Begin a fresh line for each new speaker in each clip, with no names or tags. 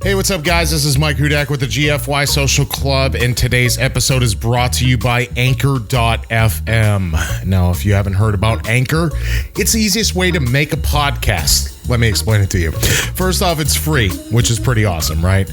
Hey, what's up, guys? This is Mike Hudak with the GFY Social Club, and today's episode is brought to you by Anchor.fm. Now, if you haven't heard about Anchor, it's the easiest way to make a podcast. Let me explain it to you. First off, it's free, which is pretty awesome, right?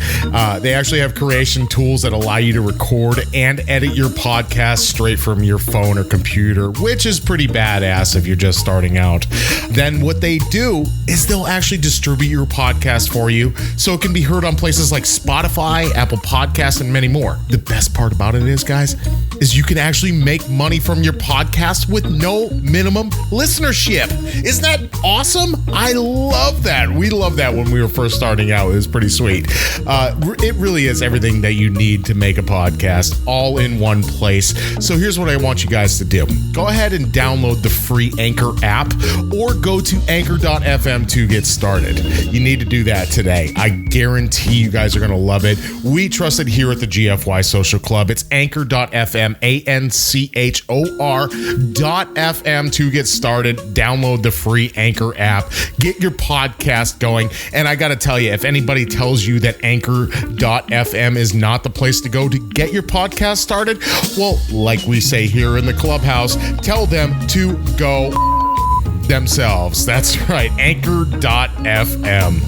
They actually have creation tools that allow you to record and edit your podcast straight from your phone or computer, which is pretty badass if you're just starting out. Then what they do is they'll actually distribute your podcast for you so it can be heard on places like Spotify, Apple Podcasts, and many more. The best part about it is, guys, is you can actually make money from your podcast with no minimum listenership. Isn't that awesome? I love that. We loved that when we were first starting out. It was pretty sweet. It really is everything that you need to make a podcast all in one place. So here's what I want you guys to do. Go ahead and download the free Anchor app or go to Anchor.fm to get started. You need to do that today. I guarantee you guys are going to love it. We trust it here at the GFY Social Club. It's Anchor.fm, ANCHOR.FM to get started. Download the free Anchor app. Get your podcast going. And I got to tell you, if anybody tells you that Anchor.fm is not the place to go to get your podcast started, well, like we say here in the clubhouse, tell them to go themselves. That's right, Anchor.fm.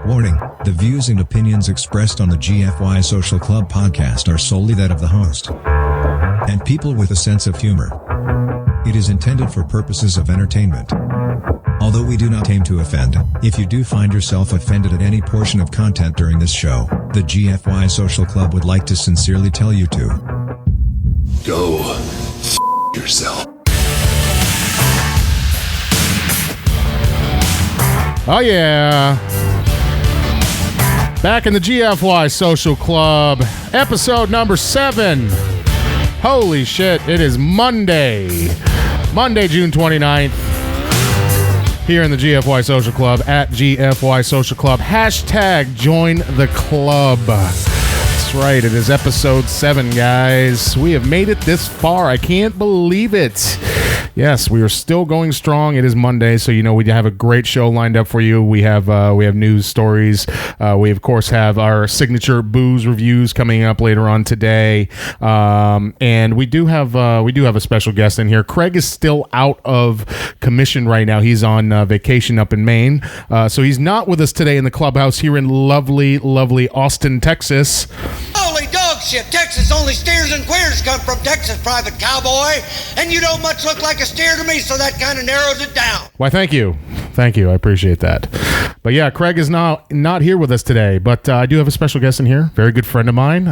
Warning, the views and opinions expressed on the GFY Social Club podcast are solely that of the host and people with a sense of humor. It is intended for purposes of entertainment. Although we do not aim to offend, if you do find yourself offended at any portion of content during this show, the GFY Social Club would like to sincerely tell you to go yourself.
Oh, yeah. Back in the GFY Social Club, episode number 7. Holy shit, it is Monday, June 29th, here in the GFY Social Club, at GFY Social Club. Hashtag join the club. That's right, it is episode 7, guys. We have made it this far. I can't believe it. Yes, we are still going strong. It is Monday, so you know we have a great show lined up for you. We have news stories. We of course have our signature booze reviews coming up later on today, and we do have a special guest in here. Craig is still out of commission right now. He's on vacation up in Maine, so he's not with us today in the clubhouse here in lovely Austin, Texas.
Holy dog shit! Texas, only steers and queers come from Texas, Private Cowboy, and you don't much look like a steer to me, so that kind of narrows it down.
Why, thank you. I appreciate that. But yeah, Craig is not here with us today, but I do have a special guest in here. Very good friend of mine,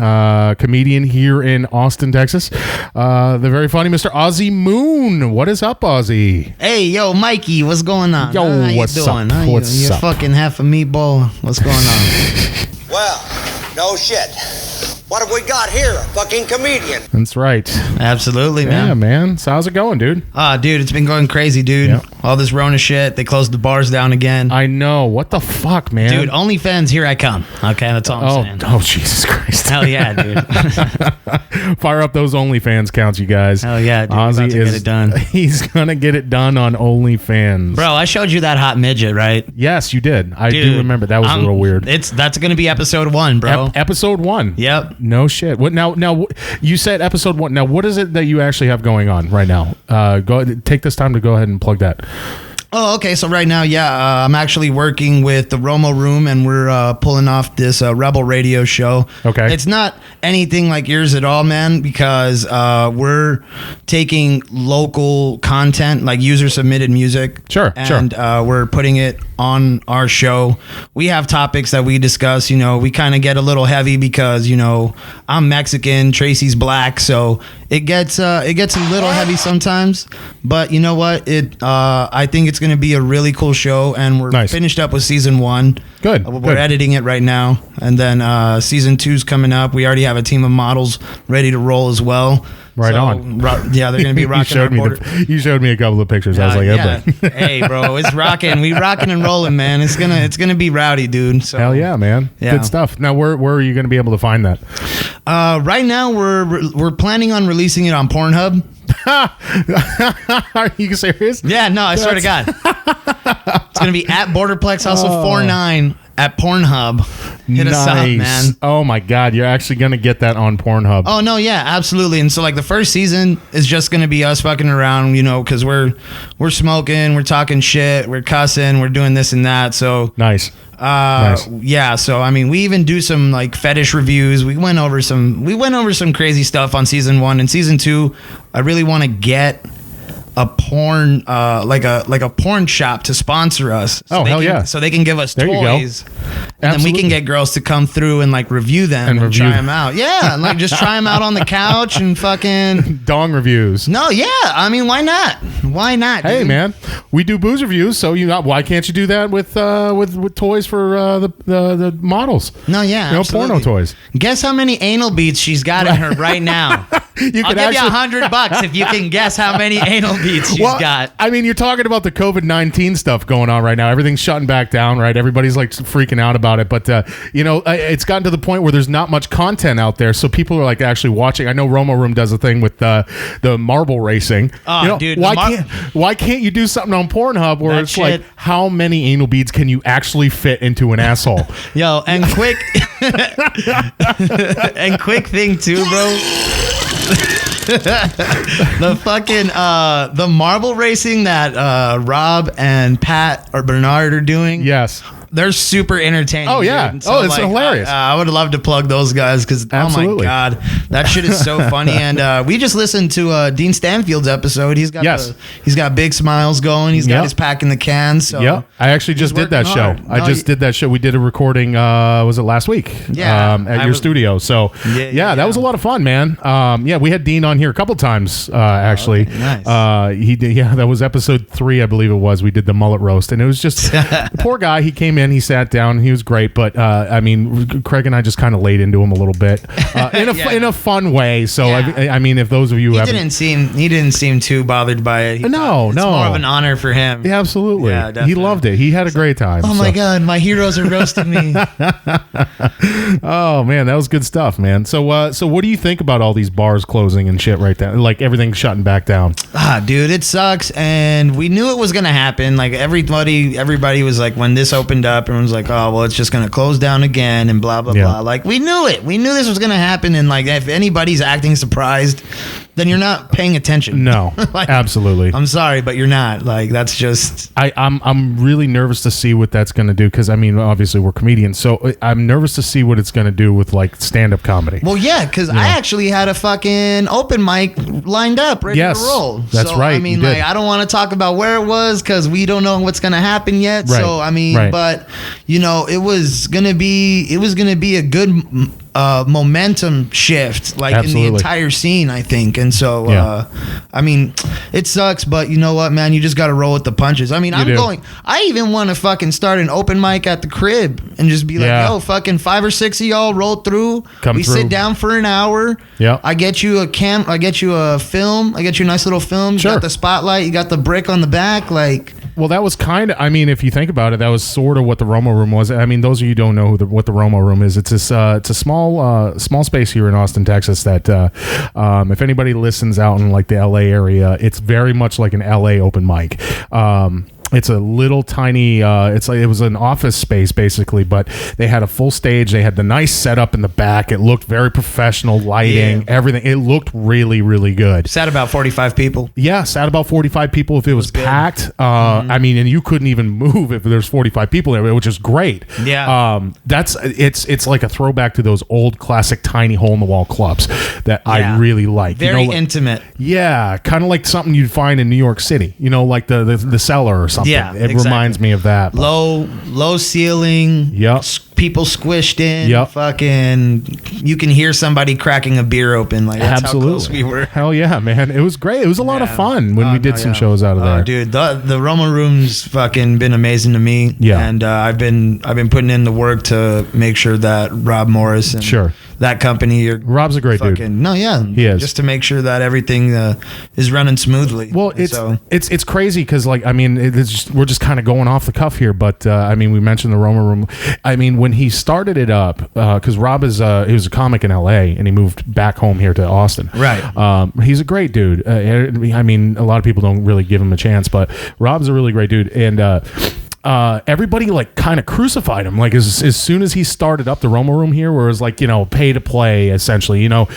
comedian here in Austin, Texas. The very funny Mr. OZZY MOON. What is up, Ozzy?
Hey, yo, Mikey, what's going on?
Yo,
how
what's
you doing?
up?
You're fucking half a meatball. What's going on?
Well, no shit. What have we got here? A fucking comedian.
That's right.
Absolutely, man.
Yeah, man. So how's it going, dude?
Dude, it's been going crazy, dude. Yeah. All this Rona shit. They closed the bars down again.
I know. What the fuck, man?
Dude, OnlyFans, here I come. Okay, that's all I'm saying.
Oh, Jesus Christ.
Hell yeah, dude.
Fire up those OnlyFans counts, you guys.
Hell yeah, dude.
OZZY
get it done.
He's gonna get it done on OnlyFans.
Bro, I showed you that hot midget, right?
Yes, you did. I do remember. That was a little weird.
That's gonna be episode 1, bro.
Episode 1?
Yep.
No shit. What now? You said episode 1. Now, what is it that you actually have going on right now? Take this time to go ahead and plug that.
Oh, okay. So right now, I'm actually working with the Romo Room, and we're pulling off this Rebel Radio show.
Okay.
It's not anything like yours at all, man, because we're taking local content, like user-submitted music.
Sure.
And we're putting it on our show. We have topics that we discuss. You know, we kind of get a little heavy because, you know, I'm Mexican, Tracy's black, so it gets a little heavy sometimes. But you know what? I think it's going to be a really cool show, and we're finished up with season 1.
Good.
We're editing it right now, and then season 2's coming up. We already have a team of models ready to roll as well.
Right on.
Yeah, they're gonna be rocking.
You showed me a couple of pictures. I was like,
yeah. Hey, bro, it's rocking. We rocking and rolling, man. It's gonna be rowdy, dude. So,
hell yeah, man.
Yeah.
Good stuff. Now, where are you gonna be able to find that?
Right now, we're planning on releasing it on Pornhub.
Are you serious?
Yeah, no, I swear to God. It's gonna be at Borderplex Hustle 49 at Pornhub. Hit us up, man.
Oh my God, you're actually gonna get that on Pornhub.
Oh no, yeah, absolutely. And so like the first season is just gonna be us fucking around, you know, because we're smoking, we're talking shit, we're cussing, we're doing this and that. So
nice.
Yeah, so I mean, we even do some like fetish reviews. We went over some crazy stuff on season 1 and season 2. I really want to get a porn like a porn shop to sponsor us.
So
so they can give us toys. And
Absolutely.
then we can get girls to come through and like review them and try them out. Yeah, and like just try them out on the couch and fucking
dong reviews.
No, yeah, I mean, why not? Why not?
Hey,
dude?
man, we do booze reviews, so why can't you do that with toys for the models?
No, yeah, absolutely.
Porno toys.
Guess how many anal beads she's got in her right now? I'll give you $100 if you can guess how many anal beads she's got.
I mean, you're talking about the COVID-19 stuff going on right now. Everything's shutting back down, right? Everybody's like freaking out about it. But, it's gotten to the point where there's not much content out there. So people are like actually watching. I know Romo Room does a thing with the marble racing.
Oh, dude.
Why can't you do something on Pornhub where it's like, how many anal beads can you actually fit into an asshole?
Yo, and quick thing too, bro. The fucking the marble racing that Rob and Pat or Bernard are doing.
Yes.
They're super entertaining.
Oh, yeah.
Dude. So,
it's hilarious.
I would love to plug those guys because, oh, my God. That shit is so funny. And we just listened to Dean Stanfield's episode. He's got big smiles going. He's got his pack in the can. So
yeah. I actually just did that show. Did that show. We did a recording, was it last week?
Yeah.
At your studio. So, that was a lot of fun, man. We had Dean on here a couple times, actually.
Okay, nice.
He did, that was episode 3, I believe it was. We did the mullet roast. And it was just, the poor guy, he came in, he sat down, he was great, but I mean, Craig and I just kind of laid into him a little bit in a fun way. So I mean, if those of you
he didn't seem too bothered by it.
It's
more of an honor for him.
Yeah, absolutely.
Yeah, definitely.
He loved it. He had a great time.
Oh my God, my heroes are roasting me.
Oh man, that was good stuff, man. So what do you think about all these bars closing and shit right now? Like everything shutting back down.
Dude, it sucks, and we knew it was gonna happen. Like everybody was like, when this opened up, everyone's like, oh well, it's just gonna close down again and blah blah blah. Like we knew it. We knew this was gonna happen, and like if anybody's acting surprised, then you're not paying attention.
No, like, absolutely.
I'm sorry, but you're not. Like that's just.
I'm really nervous to see what that's gonna do because I mean obviously we're comedians, so I'm nervous to see what it's gonna do with like stand-up comedy.
Well, yeah, because I actually had a fucking open mic lined up, ready to roll.
That's right.
I mean, like I don't want to talk about where it was because we don't know what's gonna happen yet.
Right.
So I mean, but you know, it was gonna be a good momentum shift, like
Absolutely.
in the entire scene, I think. And so, I mean, it sucks, but you know what, man? You just got to roll with the punches. I mean, I even want to fucking start an open mic at the crib and just be like, yo, fucking 5 or 6 of y'all roll through. We sit down for an hour.
Yeah.
I get you I get you a film. I get you a nice little film. You got the spotlight. You got the brick on the back. Like,
well, that was kind of, I mean, if you think about it, that was sort of what the Romo Room was. I mean, those of you who don't know what the Romo Room is, it's this, it's a small space here in Austin, Texas that if anybody listens out in like the LA area, it's very much like an LA open mic. It's a little tiny, it's like it was an office space basically, but they had a full stage. They had the nice setup in the back. It looked very professional, lighting, everything. It looked really, really good.
Sat about 45 people.
Yeah, sat about 45 people. If it was packed, I mean, and you couldn't even move if there's 45 people there, which is great.
Yeah.
It's like a throwback to those old classic tiny hole in the wall clubs that I really like.
Very intimate.
Yeah, kind of like something you'd find in New York City. You know, like the Cellar or something.
Yeah,
it reminds me of that.
Low ceiling.
Yep.
people squished in.
Yep.
Fucking, you can hear somebody cracking a beer open. Like, that's how close we were.
Hell yeah, man. It was great. It was a lot of fun when we did some shows out of there.
Dude, the Roma Room's fucking been amazing to me.
Yeah.
And I've been putting in the work to make sure that Rob Morris and that company
Rob's a great dude.
No, yeah.
He is.
Just to make sure that everything is running smoothly.
Well, it's crazy because, like, I mean, we're just kind of going off the cuff here, but I mean, we mentioned the Roma Room. I mean, when he started it up, because Rob he was a comic in LA and he moved back home here to Austin.
Right.
He's a great dude. I mean, a lot of people don't really give him a chance, but Rob's a really great dude. And everybody like kind of crucified him like as soon as he started up the Roma Room here, where it was like, you know, pay to play essentially, you know.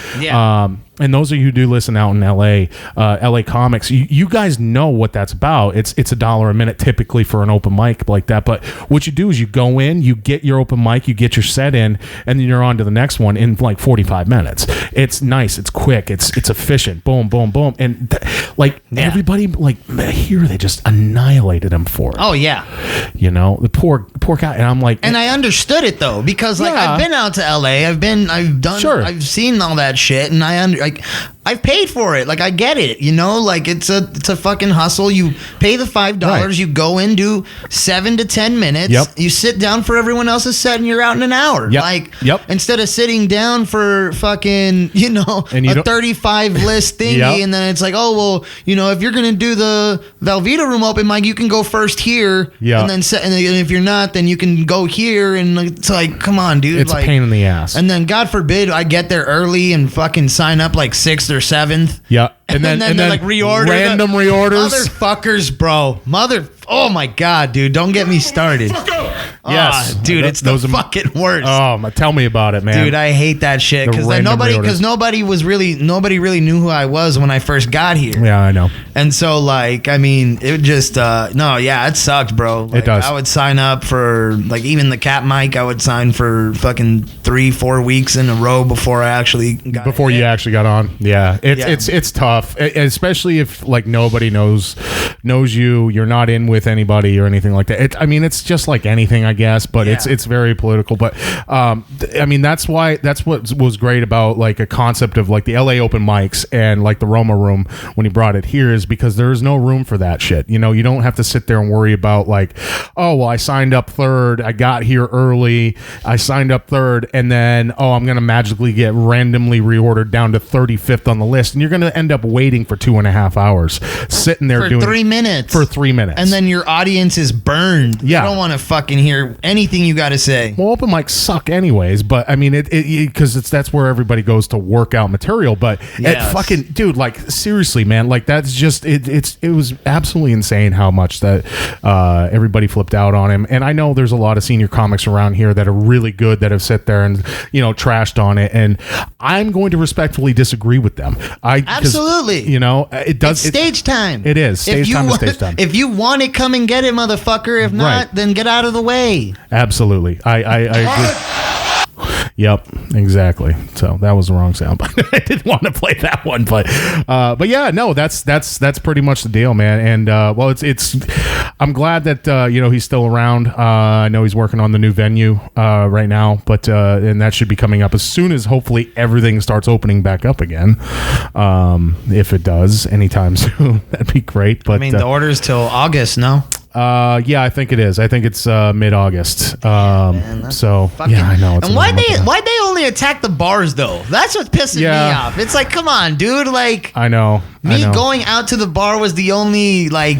And those of you who do listen out in LA, LA comics, you guys know what that's about. It's $1 a minute typically for an open mic like that. But what you do is you go in, you get your open mic, you get your set in, and then you're on to the next one in like 45 minutes. It's nice, it's quick, it's efficient. Boom, boom, boom. And everybody like here, they just annihilated him for it.
Oh yeah.
You know, the poor guy. And I'm like,
and I understood it though, because like I've been out to LA, I've seen all that shit, and I've paid for it. Like, I get it, you know, like it's a fucking hustle. You pay the $5, you go in, do 7 to 10 minutes. You sit down for everyone else's set and you're out in an hour. Instead of sitting down for fucking, you know, a 35 list thingy, and then it's like, oh, well, you know, if you're going to do the Velveeta Room open mic, you can go first here. And then and if you're not, then you can go here. And it's like, come on, dude.
It's
like,
a pain in the ass.
And then God forbid I get there early and fucking sign up like 6th or 7th. And then like reorder.
Random reorders.
Motherfuckers, bro. Oh my God, dude. Don't get me started.
Yes.
Dude, it's the fucking worst.
Oh, tell me about it, man.
Dude, I hate that shit because nobody really knew who I was when I first got here.
Yeah, I know.
And so, like, I mean, it just it sucked, bro. Like,
it does.
I would sign up for like even the Cat mic. I would sign for fucking 3-4 weeks in a row before I actually
you actually got on. Yeah, it's tough, especially if like nobody knows you. You're not in with anybody or anything like that. I mean, it's just like anything, I guess, but it's very political. But I mean, that's what was great about like a concept of like the LA open mics and like the Roma Room when he brought it here, is because there is no room for that shit. You know, you don't have to sit there and worry about like, oh, well, I signed up third, I got here early, I signed up third, and then I'm gonna magically get randomly reordered down to 35th on the list, and you're gonna end up waiting for 2.5 hours sitting there doing
3 minutes.
For 3 minutes.
And then your audience is burned.
Yeah.
They don't want to fucking hear anything you got to say.
Well, open mics suck anyways, but I mean, because that's where everybody goes to work out material. But fucking dude, like seriously, man, like that's just it was absolutely insane how much that everybody flipped out on him. And I know there's a lot of senior comics around here that are really good that have sat there and, you know, trashed on it, and I'm going to respectfully disagree with them.
Absolutely.
You know, it does.
It's stage time.
It is stage time. Stage time.
If you want it, come and get it, motherfucker. If not, then get out of the way.
Absolutely. I agree. Yep, exactly. So that was the wrong sound, but I didn't want to play that one. But yeah, no, that's pretty much the deal, man. And well, it's I'm glad that you know, he's still around. I know he's working on the new venue right now, but and that should be coming up as soon as hopefully everything starts opening back up again. If it does anytime soon, that'd be great. But
I mean, the order's till August, no?
Yeah, I think it is. I think it's mid-August. So yeah, I know.
And why'd they only attack the bars though? That's what's pissing me off. It's like, come on, dude. Like,
I know.
Going out to the bar was the only like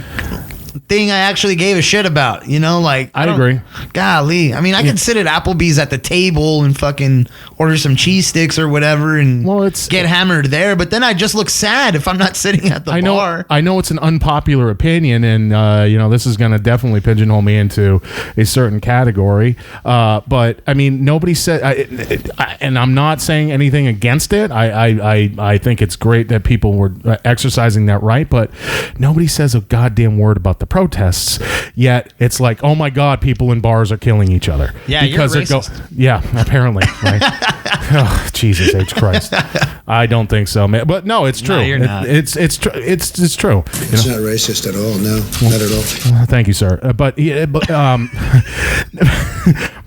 thing I actually gave a shit about, you know, like
I agree.
Golly, I mean, I can sit at Applebee's at the table and fucking order some cheese sticks or whatever and get hammered there, but then I just look sad if I'm not sitting at the bar. I know it's an unpopular opinion, and you know, this is going to definitely pigeonhole me into a certain category, but I mean, nobody said, and I'm not saying anything against it. I think it's great that people were exercising that right, but nobody says a goddamn word about the protests, yet it's like, oh my God, people in bars are killing each other. Yeah, because you're racist.
Apparently. Right? Oh, Jesus H. Christ. I don't think so, man. But no, it's true.
No, you're not.
It's true.
It's not racist at all. No, not at all.
Thank you, sir. But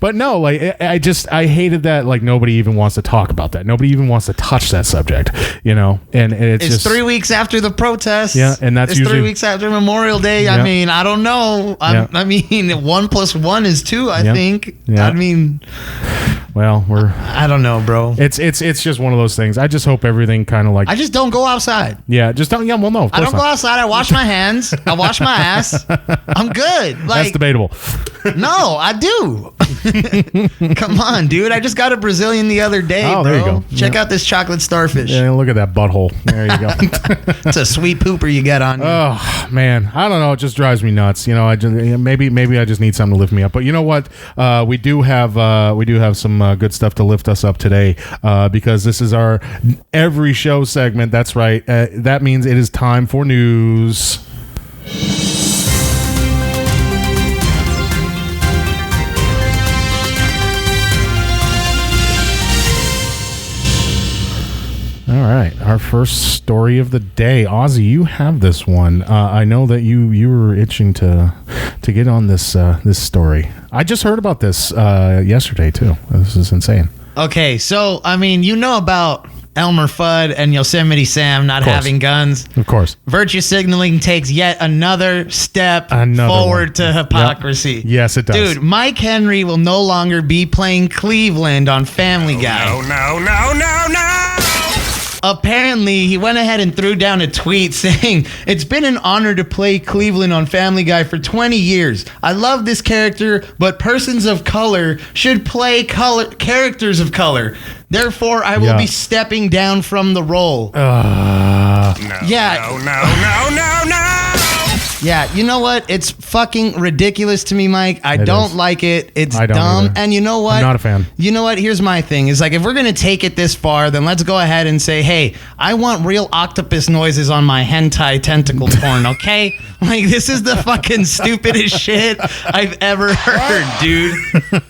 But no, like I hated that. Like nobody even wants to talk about that. Nobody even wants to touch that subject. And it's just
3 weeks after the protest.
Yeah, and that's
it's
usually
3 weeks after Memorial Day.
Yeah.
I mean, I don't know. I mean, 1 + 1 is 2. I think.
Yeah.
I mean,
well,
I don't know, bro.
It's just one of those things. I just hope everything kind of like.
I just don't go outside.
Yeah, just don't. Yeah, well, no, of course
I don't go outside. I wash my hands. I wash my ass. I'm good. Like,
that's debatable.
No, I do. Come on, dude. I just got a Brazilian the other day, bro.
There you go.
Check out this chocolate starfish.
Yeah, look at that butthole. There you go.
It's a sweet pooper you got on you.
Oh man, I don't know. It just drives me nuts. I just maybe I just need something to lift me up. But you know what? We do have some good stuff to lift us up today because this is our every show segment. That's right. That means it is time for news. All right, our first story of the day. Ozzy, you have this one. I know that you were itching to get on this story. I just heard about this yesterday too. This is insane.
Okay, so I mean, about Elmer Fudd and Yosemite Sam not having guns.
Of course.
Virtue signaling takes yet another step forward to hypocrisy.
Yep. Yes, it does.
Dude, Mike Henry will no longer be playing Cleveland on Family Guy.
No.
Apparently, he went ahead and threw down a tweet saying, "It's been an honor to play Cleveland on Family Guy for 20 years. I love this character, but persons of color should play characters of color. Therefore, I will be stepping down from the role."
No.
Yeah, you know what? It's fucking ridiculous to me, Mike. I don't like it. It's dumb.
Either.
And you know what?
I'm not a fan.
You know what? Here's my thing. Is like, if we're going to take it this far, then let's go ahead and say, hey, I want real octopus noises on my hentai tentacle porn, okay? Like, this is the fucking stupidest shit I've ever heard, dude.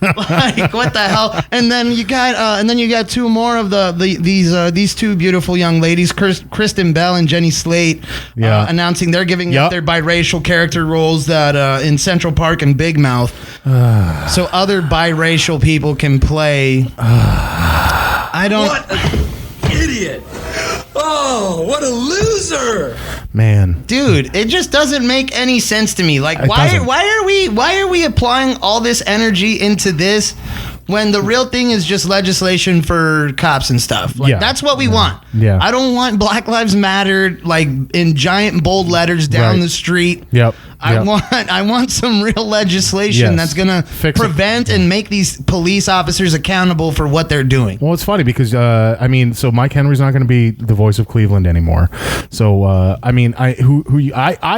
Like, what the hell? And then you got two more of these two beautiful young ladies, Kristen Bell and Jenny Slate, announcing they're giving up their biracial character roles that in Central Park and Big Mouth, so other biracial people can play. I don't.
What an idiot! Oh, what a loser!
Man,
dude, it just doesn't make any sense to me. Like, why are we applying all this energy into this when the real thing is just legislation for cops and stuff? Like, that's what we want.
Yeah.
I don't want Black Lives Matter like in giant bold letters down the street.
Yep.
I want some real legislation that's gonna prevent and make these police officers accountable for what they're doing.
Well, it's funny because so Mike Henry's not going to be the voice of Cleveland anymore. So I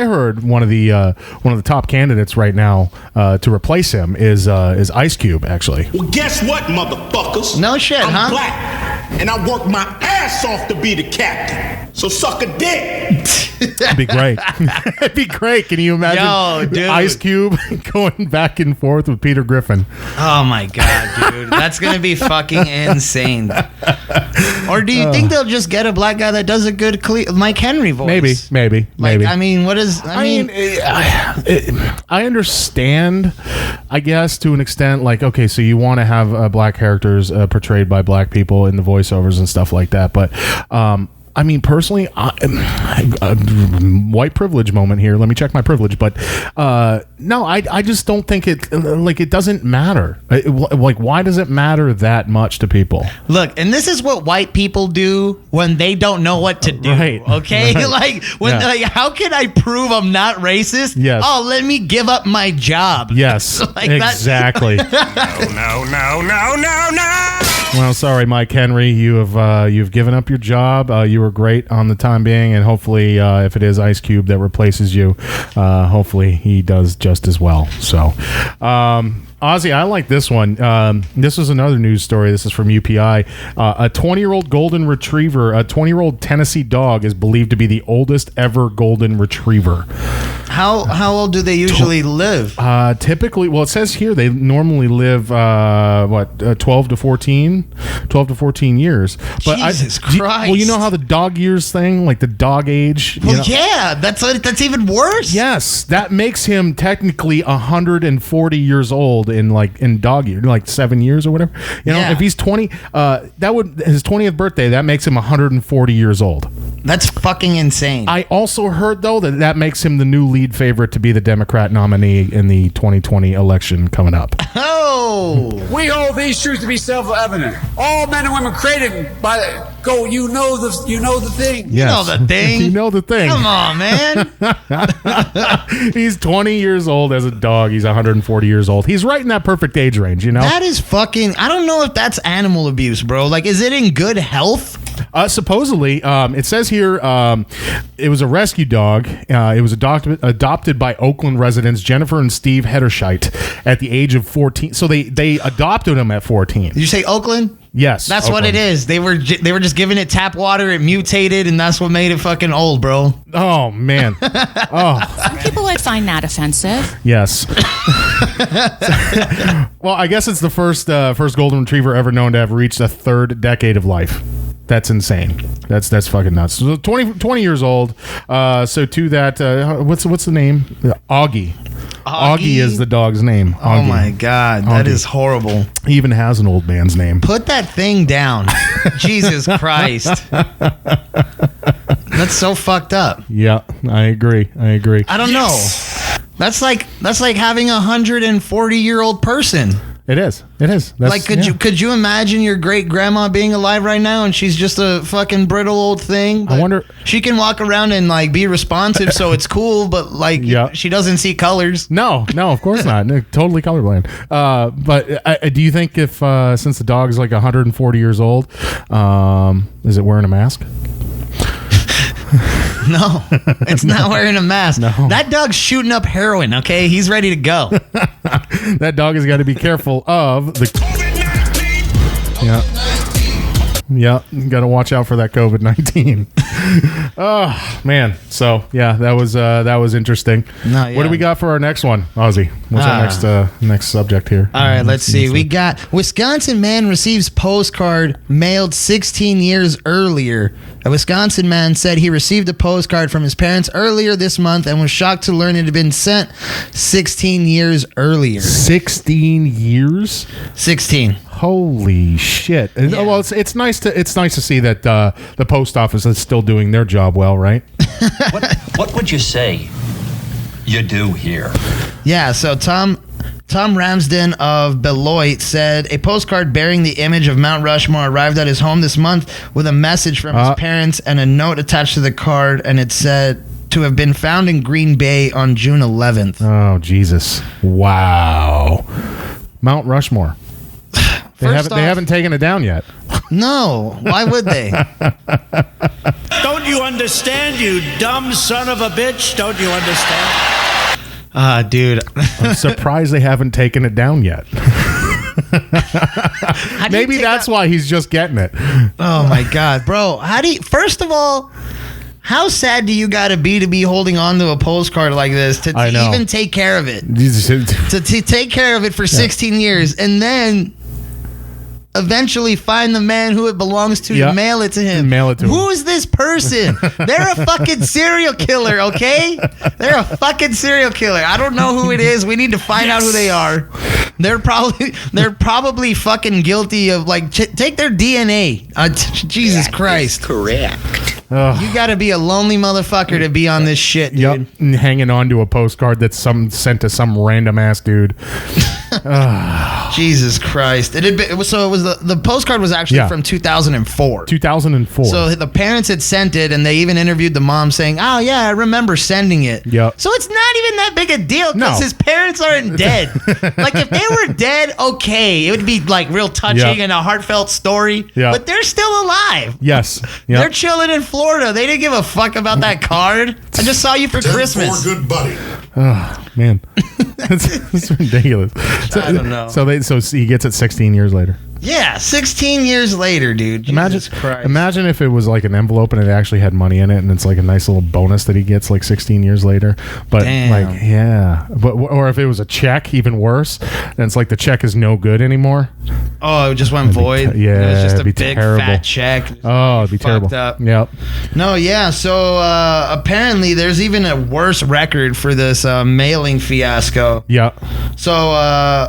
heard one of the top candidates right now to replace him is Ice Cube, actually.
Well, guess what, motherfuckers?
No shit,
I'm black, and I work my ass off to be the captain. So suck a dick.
It'd be great. It'd be great. Can you imagine Ice Cube going back and forth with Peter Griffin?
Oh my god, dude, that's gonna be fucking insane. Or do you think they'll just get a black guy that does a good Mike Henry voice?
Maybe.
I mean, what is?
I understand, I guess, to an extent. Like, okay, so you want to have black characters portrayed by black people in the voiceovers and stuff like that, but I mean, personally, white privilege moment here. Let me check my privilege. But no, I just don't think it doesn't matter. Why does it matter that much to people?
Look, and this is what white people do when they don't know what to do. Right. Okay? Right. Like, how can I prove I'm not racist?
Yes.
Oh, let me give up my job.
Yes. Exactly.
No.
Well, sorry, Mike Henry. You've given up your job. You were great on the time being, and hopefully, if it is Ice Cube that replaces you, hopefully he does just as well. So, Ozzy, I like this one. This is another news story. This is from UPI. A 20-year-old golden retriever, a 20-year-old Tennessee dog, is believed to be the oldest ever golden retriever.
How old do they usually live?
Typically, well, it says here they normally live 12 to 14 years. But
Jesus Christ!
Well, you know how the dog years thing, like the dog age.
Well, yeah, that's even worse.
Yes, that makes him technically 140 years old old in dog year, like 7 years or whatever. You know,
Yeah.
if he's 20, his 20th birthday, that makes him 140 years old.
That's fucking insane.
I also heard, though, that makes him the new lead favorite to be the Democrat nominee in the 2020 election coming up.
Oh,
We hold these truths to be self-evident. All men and women created by you know the thing.
you know the thing.
You know the thing.
Come on, man.
He's 20 years old as a dog. He's 140 years old. He's right in that perfect age range, you know?
That is fucking. I don't know if that's animal abuse, bro. Like, is it in good health?
Supposedly, it says here it was a rescue dog. It was adopted by Oakland residents Jennifer and Steve Hederscheit at the age of 14. So they adopted him at 14.
Did you say Oakland?
Yes.
That's
Oakland.
what it is. They were just giving it tap water. It mutated, and that's what made it fucking old, bro.
Oh, man. Oh,
Some people would find that offensive.
yes. Well, I guess it's the first golden retriever ever known to have reached a third decade of life. That's insane. That's fucking nuts. So 20 years old. So to that, what's the name? Augie. Augie is the dog's name.
Oh
Augie.
my god, that
Augie.
is horrible.
He even has an old man's name.
Put that thing down. Jesus Christ. That's so fucked up.
Yeah, I agree.
I don't know. That's like having a 140-year-old person.
It is. That's,
Like, could you imagine your great grandma being alive right now and she's just a fucking brittle old thing?
I wonder-
she can walk around and like be responsive, so it's cool, but like
Yeah.
she doesn't see colors.
No, of course not. No, totally colorblind. But do you think if since the dog's like 140 years old, is it wearing a mask?
No, it's not wearing a mask.
No.
That dog's shooting up heroin. Okay, he's ready to go.
That dog has got to be careful of the COVID-19. Yeah, you got to watch out for that COVID-19. Oh man, so yeah, that was interesting.
No, yeah.
What do we got for our next one, Ozzy? What's our next subject here?
All right, let's see. We got Wisconsin man receives postcard mailed 16 years earlier. A Wisconsin man said he received a postcard from his parents earlier this month and was shocked to learn it had been sent 16 years earlier.
16 years.
16.
Holy shit!
Yeah.
Well, it's nice to see that the post office is still doing their job well, right?
What would you say you do here?
Yeah, so Tom Ramsden of Beloit said a postcard bearing the image of Mount Rushmore arrived at his home this month with a message from his parents and a note attached to the card, and it said to have been found in Green Bay on June 11th.
Oh, Jesus. Wow. Mount Rushmore. They haven't taken it down yet.
No, why would they?
Don't you understand, you dumb son of a bitch? Don't you understand?
Dude.
I'm surprised they haven't taken it down yet. Maybe that's why he's just getting it.
Oh my God, bro. First of all, how sad do you got to be holding on to a postcard like this to even take care of it? to take care of it for 16 years and then eventually find the man who it belongs to and mail it to him. Who is this person? They're a fucking serial killer, okay? They're a fucking serial killer. I don't know who it is. We need to find out who they are. They're probably fucking guilty of like take their DNA. Jesus Christ.
Correct.
You got to be a lonely motherfucker to be on this shit, dude.
Yep, and hanging on to a postcard that's sent to some random ass dude.
Jesus Christ! It was the postcard was actually from 2004.
2004.
So the parents had sent it, and they even interviewed the mom saying, "Oh yeah, I remember sending it."
Yep.
So it's not even that big a deal because
No.
his parents aren't dead. Like if they were dead, okay, it would be like real touching and a heartfelt story.
Yeah.
But they're still alive.
Yes.
They're
Yep.
chilling in Florida. They didn't give a fuck about that card. I just saw you for Christmas.
Good buddy.
Oh man, it's ridiculous. So,
I don't know.
So he gets it 16 years later.
Yeah, 16 years later, dude. Jesus Christ.
Imagine if it was like an envelope and it actually had money in it, and it's like a nice little bonus that he gets like 16 years later. But
Damn.
or if it was a check, even worse. And it's like the check is no good anymore.
Oh, it just went void.
Yeah,
it was just a
it'd be
big
terrible.
fat check.
Oh, it'd be terrible.
Up.
Yep.
No, yeah. So apparently, there's even a worse record for this mailing fiasco.
Yeah.
So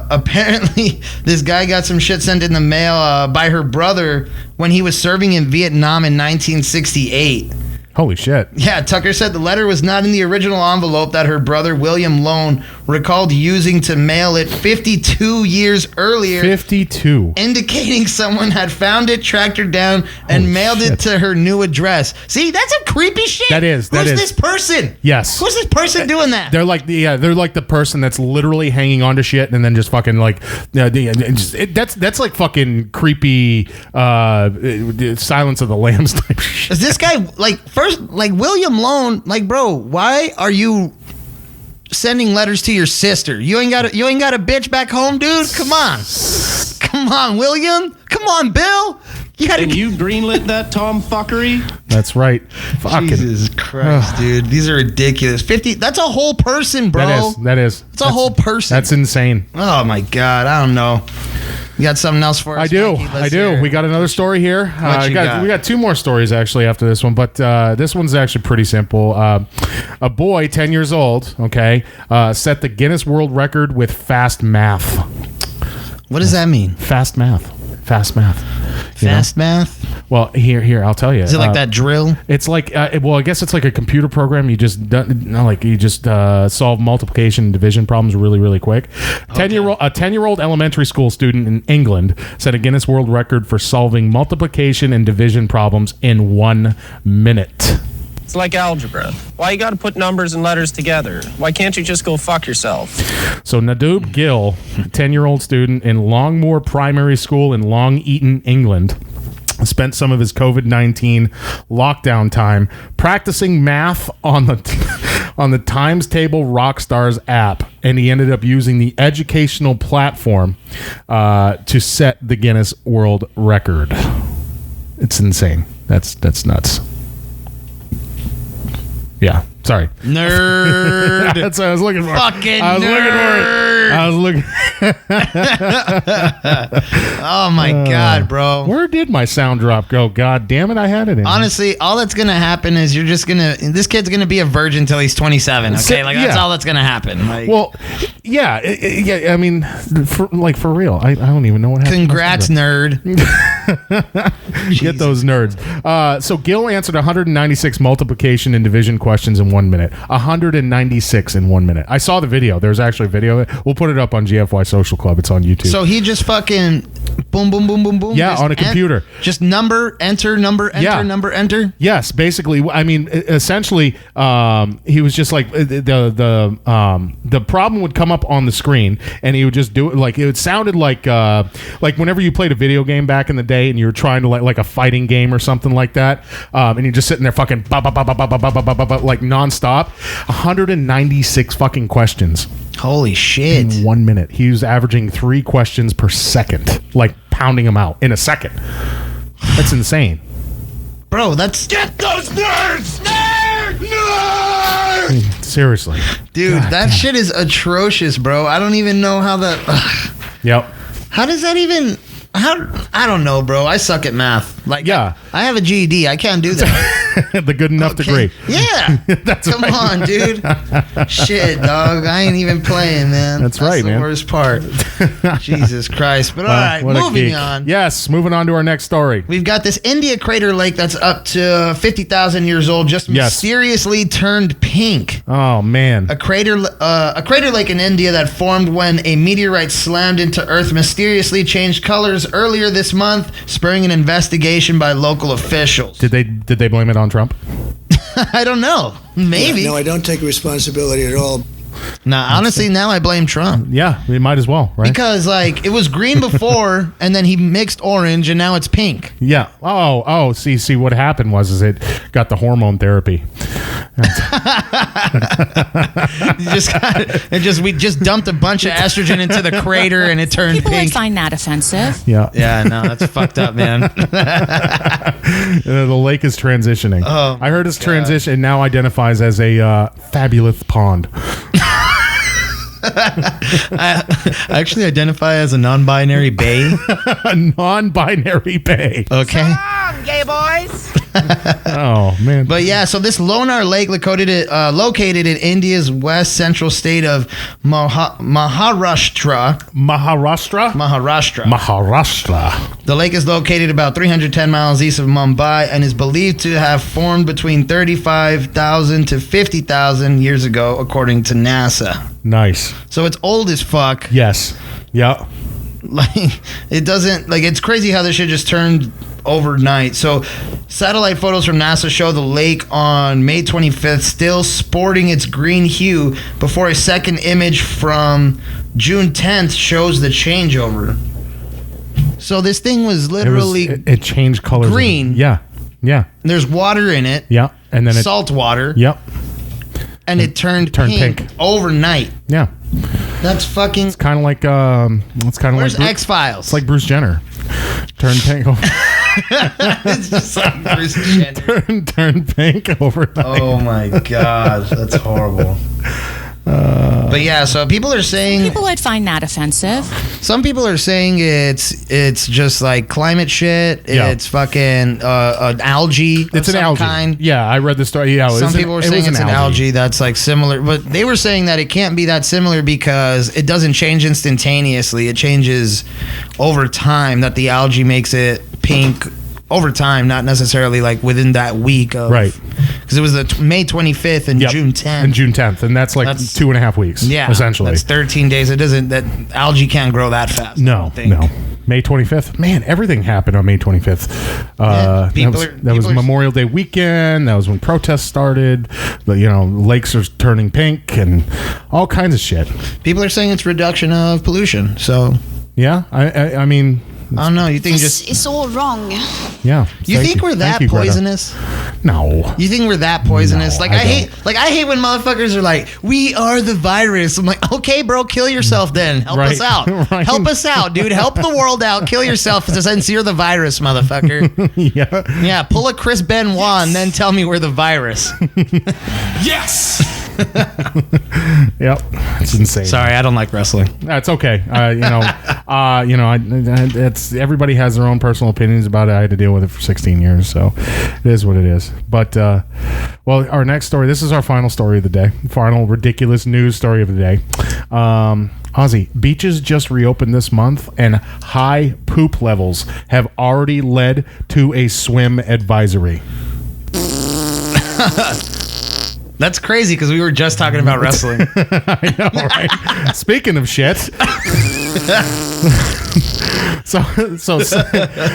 apparently, this guy got some shit sent in the mail by her brother when he was serving in Vietnam in 1968.
Holy shit.
Yeah, Tucker said the letter was not in the original envelope that her brother William Lone recalled using to mail it 52 years earlier.
52.
Indicating someone had found it, tracked her down, and
Holy
mailed
shit.
it to her new address. See, that's some creepy shit.
That is.
Who's this person?
Yes.
Who's this person doing that?
They're like the person that's literally hanging on to shit and then just fucking like that's like fucking creepy Silence of the Lambs type shit.
Is this guy like William Lone? Like, bro, why are you sending letters to your sister? You ain't got a bitch back home, dude. Come on, William. Come on, Bill.
And you greenlit that tomfuckery?
That's right. Fucking
Jesus Christ, dude. These are ridiculous. 50. That's a whole person, bro.
That is.
It's a whole person.
That's insane.
Oh my God. I don't know. You got something else for us?
I do.
Mikey? Let's hear
I do.
it.
We got another story here.
What you got?
We got two more stories actually after this one, but this one's actually pretty simple. A boy, 10 years old, okay, set the Guinness World Record with fast math.
What does that mean?
Fast math. Fast math.
Fast math?
Well, here, I'll tell you.
Is it like that drill?
It's like, well, I guess it's like a computer program. You just solve multiplication and division problems really, really quick. A 10-year-old elementary school student in England set a Guinness World Record for solving multiplication and division problems in 1 minute.
It's like algebra. Why you gotta put numbers and letters together? Why can't you just go fuck yourself?
So Nadoob Gill, a 10-year-old student in Longmoor Primary School in Long Eaton, England, spent some of his COVID-19 lockdown time practicing math on the Times Table Rockstars app, and he ended up using the educational platform to set the Guinness World Record. It's insane. That's nuts. Yeah, sorry.
Nerd.
That's what I was looking for.
Fucking
nerd. I was looking.
Oh my God, bro.
Where did my sound drop go? God damn it, I had it in.
Honestly, all that's gonna happen is this kid's gonna be a virgin till he's 27. Okay, like that's all that's gonna happen. Like,
well, yeah. I mean, for real, I don't even know what happened.
Congrats, nerd.
Get those nerds. So Gill answered 196 multiplication and division questions in 1 minute. 196 in 1 minute. I saw the video. There's actually a video of it. We'll put it up on GFY Social Club. It's on YouTube.
So he just fucking boom, boom, boom, boom, boom.
Yeah, on a computer.
Just number, enter, number, enter.
Yes, basically. I mean, essentially, he was just like the problem would come up on the screen, and he would just do it like it sounded like whenever you played a video game back in the day, and you were trying to like a fighting game or something like that, and you're just sitting there fucking like nonstop. 196 fucking questions.
Holy shit.
In 1 minute. He was averaging 3 questions per second, like pounding them out in a second. That's insane.
Bro, that's...
Get those nerds! Nerds!
Seriously.
Dude, that shit is atrocious, bro. I don't even know how that...
Yep.
How does that even... I don't know, bro. I suck at math. Like,
yeah.
I have a GED. I can't do that.
The good enough degree.
Yeah. Come on, dude. Shit, dog. I ain't even playing, man.
That's right, man.
That's the worst part. Jesus Christ. But all right, moving on.
Yes, moving on to our next story.
We've got this India crater lake that's up to 50,000 years old, just mysteriously turned pink.
Oh, man.
A crater lake in India that formed when a meteorite slammed into Earth mysteriously changed colors earlier this month, spurring an investigation by local officials.
Did they blame it on Trump?
I don't know. Maybe.
No, I don't take responsibility at all.
Nah, honestly, now I blame Trump.
Yeah, we might as well, right?
Because, like, it was green before, and then he mixed orange, and now it's pink.
Yeah. Oh. See, what happened was it got the hormone therapy.
We just dumped a bunch of estrogen into the crater, and it turned
People
pink.
would find that offensive.
Yeah, no, that's fucked up, man.
The lake is transitioning.
Oh,
I heard it's transition now identifies as a fabulous pond.
I actually identify as a non-binary bae.
A non-binary bae.
Okay.
Gay boys.
Oh man.
But yeah, so this Lonar Lake located in India's west central state of Maharashtra. The lake is located about 310 miles east of Mumbai and is believed to have formed between 35,000 to 50,000 years ago, according to NASA.
Nice.
So it's old as fuck.
Yes. Yeah.
Like, it doesn't, like, it's crazy how this shit just turned overnight. So satellite photos from NASA show the lake on May 25th still sporting its green hue before a second image from June 10th shows the changeover. So this thing was literally
it changed colors.
Green.
Yeah.
There's water in it.
Yeah. And then
salt water.
Yep.
And it turned pink overnight.
Yeah.
That's fucking.
It's kind of like
Where's X-Files?
It's like Bruce Jenner. Turned pink.
It's just like Bruce Jenner.
Turned pink overnight.
Oh my gosh, that's horrible. But yeah, so people are saying
People would find that offensive.
some people are saying it's just like climate shit.
Yeah.
It's fucking algae.
It's an algae.
Kind.
Yeah, I read the story. Yeah,
Some people were saying it's an algae that's like similar, but they were saying that it can't be that similar because it doesn't change instantaneously. It changes over time. That the algae makes it pink over time, not necessarily like within that week of
right.
Because it was the May 25th and June 10th.
And June 10th, and that's like 2.5 weeks.
Yeah,
essentially.
That's 13 days. It doesn't. That algae can't grow that fast.
No. May 25th. Man, everything happened on May 25th. That was Memorial Day weekend. That was when protests started. Lakes are turning pink and all kinds of shit.
People are saying it's reduction of pollution. So
yeah, I mean.
I don't know. You think
it's all wrong.
Yeah.
You think we're that poisonous?
No.
You think we're that poisonous?
No,
I hate when motherfuckers are like, "We are the virus." I'm like, "Okay, bro, kill yourself then. Help us out.
Right.
Help us out, dude. Help the world out. Kill yourself since you're the virus, motherfucker."
Yeah.
Yeah. Pull a Chris Benoit and then tell me we're the virus.
Yes. Yep, it's insane.
Sorry, I don't like wrestling.
That's okay. It's everybody has their own personal opinions about it. I had to deal with it for 16 years, so it is what it is. But our next story. This is our final story of the day. Final ridiculous news story of the day. Ozzy, beaches just reopened this month, and high poop levels have already led to a swim advisory.
That's crazy because we were just talking about wrestling.
I know, right? Speaking of shit. So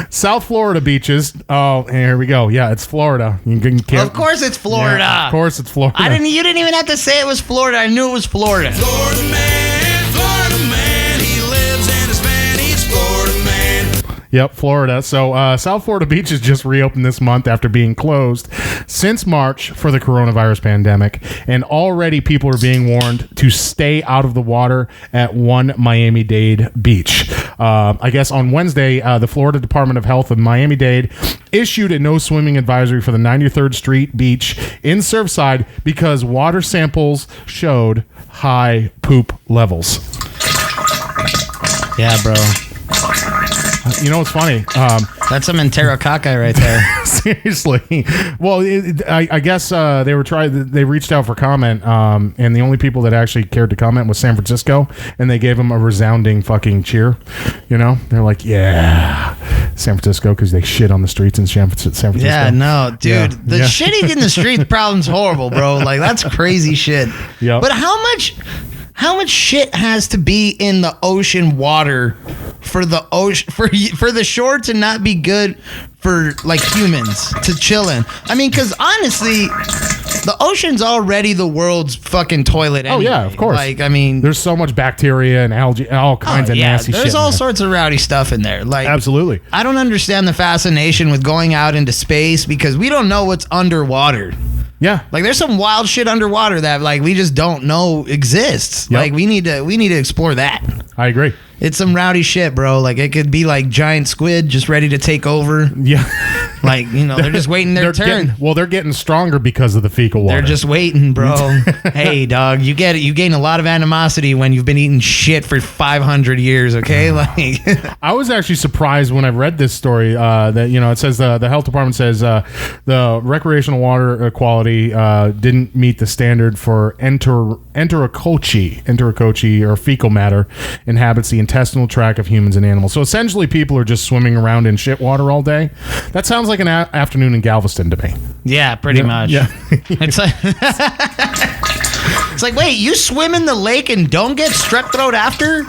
South Florida beaches. Oh, here we go. Yeah, it's Florida.
Of course it's Florida.
Yeah, of course it's Florida.
You didn't even have to say it was Florida. I knew it was Florida.
Florida man, he lives in his van, he's Florida man.
Yep, Florida. So South Florida beaches just reopened this month after being closed since March for the coronavirus pandemic, and already people are being warned to stay out of the water at one Miami-Dade beach. I guess on Wednesday, the Florida Department of Health of Miami-Dade issued a no swimming advisory for the 93rd Street beach in Surfside because water samples showed high poop levels.
Yeah, bro.
You know what's funny?
That's some enterococci right there.
Seriously. Well, I guess they reached out for comment, and the only people that actually cared to comment was San Francisco, and they gave them a resounding fucking cheer. They're like, yeah, San Francisco, because they shit on the streets in San Francisco.
Yeah, no, dude. The shitting in the streets problem's horrible, bro. Like, that's crazy shit.
Yep.
But how much shit has to be in the ocean water for the ocean for the shore to not be good for like humans to chill in? I mean, because honestly, the ocean's already the world's fucking toilet anyway.
Oh yeah, of course.
Like, I mean,
there's so much bacteria and algae, all kinds of nasty shit.
There's all sorts of rowdy stuff in there. Like,
absolutely.
I don't understand the fascination with going out into space because we don't know what's underwater.
Yeah.
Like, there's some wild shit underwater that like we just don't know exists.
Yep.
Like, we need to explore that.
I agree.
It's some rowdy shit, bro. Like, it could be like giant squid just ready to take over.
Yeah.
Like, they're just waiting their turn.
They're getting stronger because of the fecal water.
They're just waiting, bro. Hey, dog, you get it. You gain a lot of animosity when you've been eating shit for 500 years. Okay, like
I was actually surprised when I read this story that it says the health department says the recreational water quality didn't meet the standard for enterococci or fecal matter inhabits the intestinal tract of humans and animals. So essentially, people are just swimming around in shit water all day. That sounds like an afternoon in Galveston to me.
Yeah, pretty much.
Yeah.
It's like it's like, wait, you swim in the lake and don't get strep throat after?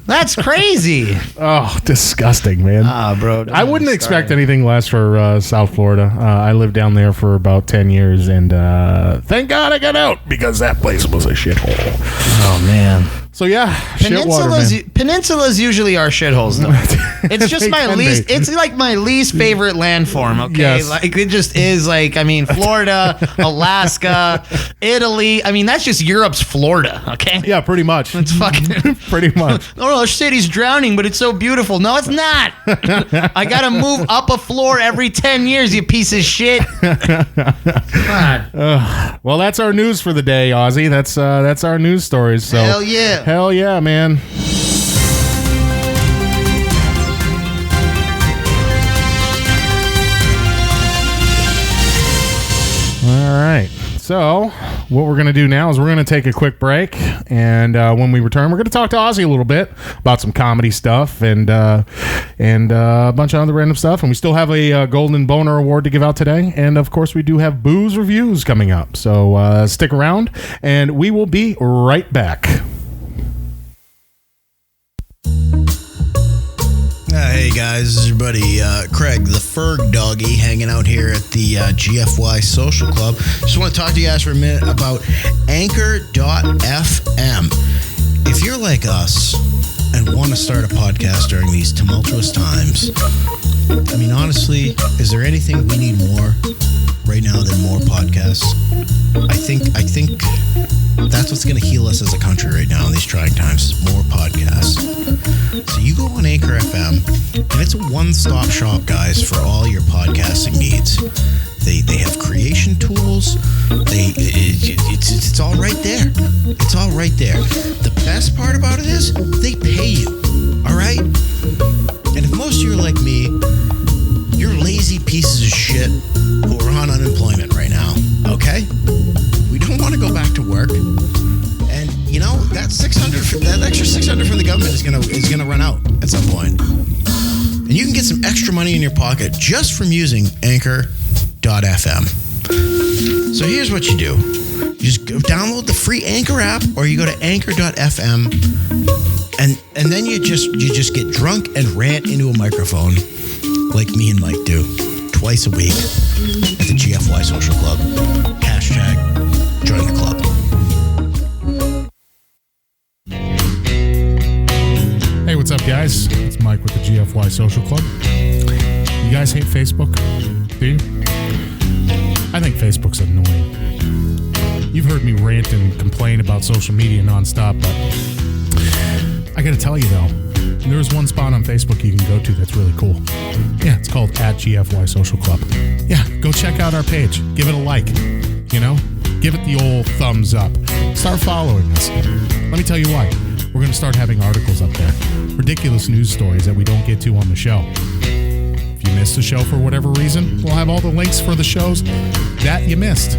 That's crazy.
Oh, disgusting, man.
Bro.
I wouldn't expect anything less for South Florida. I lived down there for about 10 years, and thank God I got out because that place was a shithole.
Oh, man.
So, yeah,
Peninsulas usually are shitholes, though. It's just my least. It's like my least favorite landform. Okay,
yes.
Like it just is. Like, I mean, Florida, Alaska, Italy. I mean, that's just Europe's Florida. Okay.
Yeah, pretty much.
It's fucking
pretty much.
Oh, our city's drowning, but it's so beautiful. No, it's not. I gotta move up a floor every 10 years. You piece of shit.
Well, that's our news for the day, Ozzy. That's our news stories. So
hell yeah.
Hell yeah, man. All right. So what we're going to do now is we're going to take a quick break. And when we return, we're going to talk to Ozzy a little bit about some comedy stuff and a bunch of other random stuff. And we still have a Golden Boner Award to give out today. And, of course, we do have booze reviews coming up. So stick around, and we will be right back.
Hey guys, this is your buddy Craig, the Ferg Doggy, hanging out here at the GFY Social Club. Just want to talk to you guys for a minute about Anchor.fm. If you're like us and want to start a podcast during these tumultuous times, I mean, honestly, is there anything we need more right now than more podcasts? I think that's what's going to heal us as a country right now in these trying times. More podcasts. So you go on Anchor FM, and it's a one-stop shop, guys, for all your podcasting needs. They have creation tools. It's all right there. It's all right there. The best part about it is they pay you. All right? And if most of you are like me, you're lazy pieces of shit who are on unemployment right now. Okay? We don't want to go back to work. And that extra $600 from the government is gonna run out at some point. And you can get some extra money in your pocket just from using Anchor.fm. So here's what you do. You just go download the free Anchor app, or you go to Anchor.fm, and then you just get drunk and rant into a microphone like me and Mike do twice a week at the GFY Social Club. Hashtag join the club.
Hey, what's up, guys? It's Mike with the GFY Social Club. You guys hate Facebook? Do you? I think Facebook's annoying. You've heard me rant and complain about social media nonstop, but I gotta tell you, though, there's one spot on Facebook you can go to that's really cool. Yeah, it's called @GFY Social Club. Yeah, go check out our page. Give it a like. Give it the old thumbs up. Start following us. Let me tell you why. We're going to start having articles up there. Ridiculous news stories that we don't get to on the show. If you missed the show for whatever reason, we'll have all the links for the shows that you missed.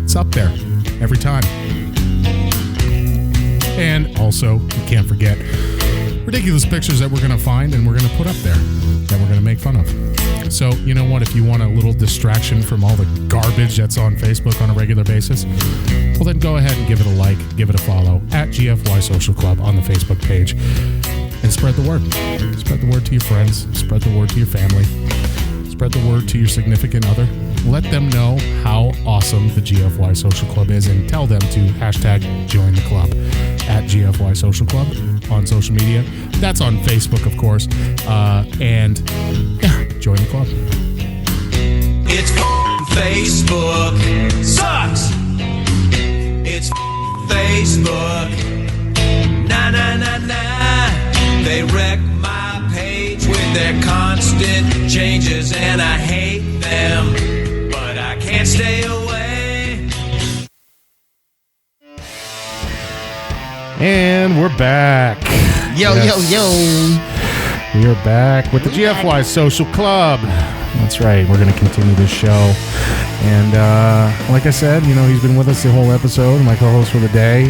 It's up there every time. And also, you can't forget ridiculous pictures that we're going to find and we're going to put up there that we're going to make fun of. So, you know what? If you want a little distraction from all the garbage that's on Facebook on a regular basis, well, then go ahead and give it a like, give it a follow @GFY Social Club on the Facebook page, and spread the word. Spread the word to your friends. Spread the word to your family. Spread the word to your significant other. Let them know how awesome the GFY Social Club is, and tell them to hashtag join the club @GFY Social Club on social media. That's on Facebook, of course. And yeah, join the club.
It's Facebook. Sucks. It's Facebook. Nah, nah, nah, nah. They wreck my page with their constant changes, and I hate them, but I can't stay away.
And we're back.
Yo.
We are back with the GFY Social Club. That's right. We're going to continue this show. And like I said, he's been with us the whole episode. My co-host for the day,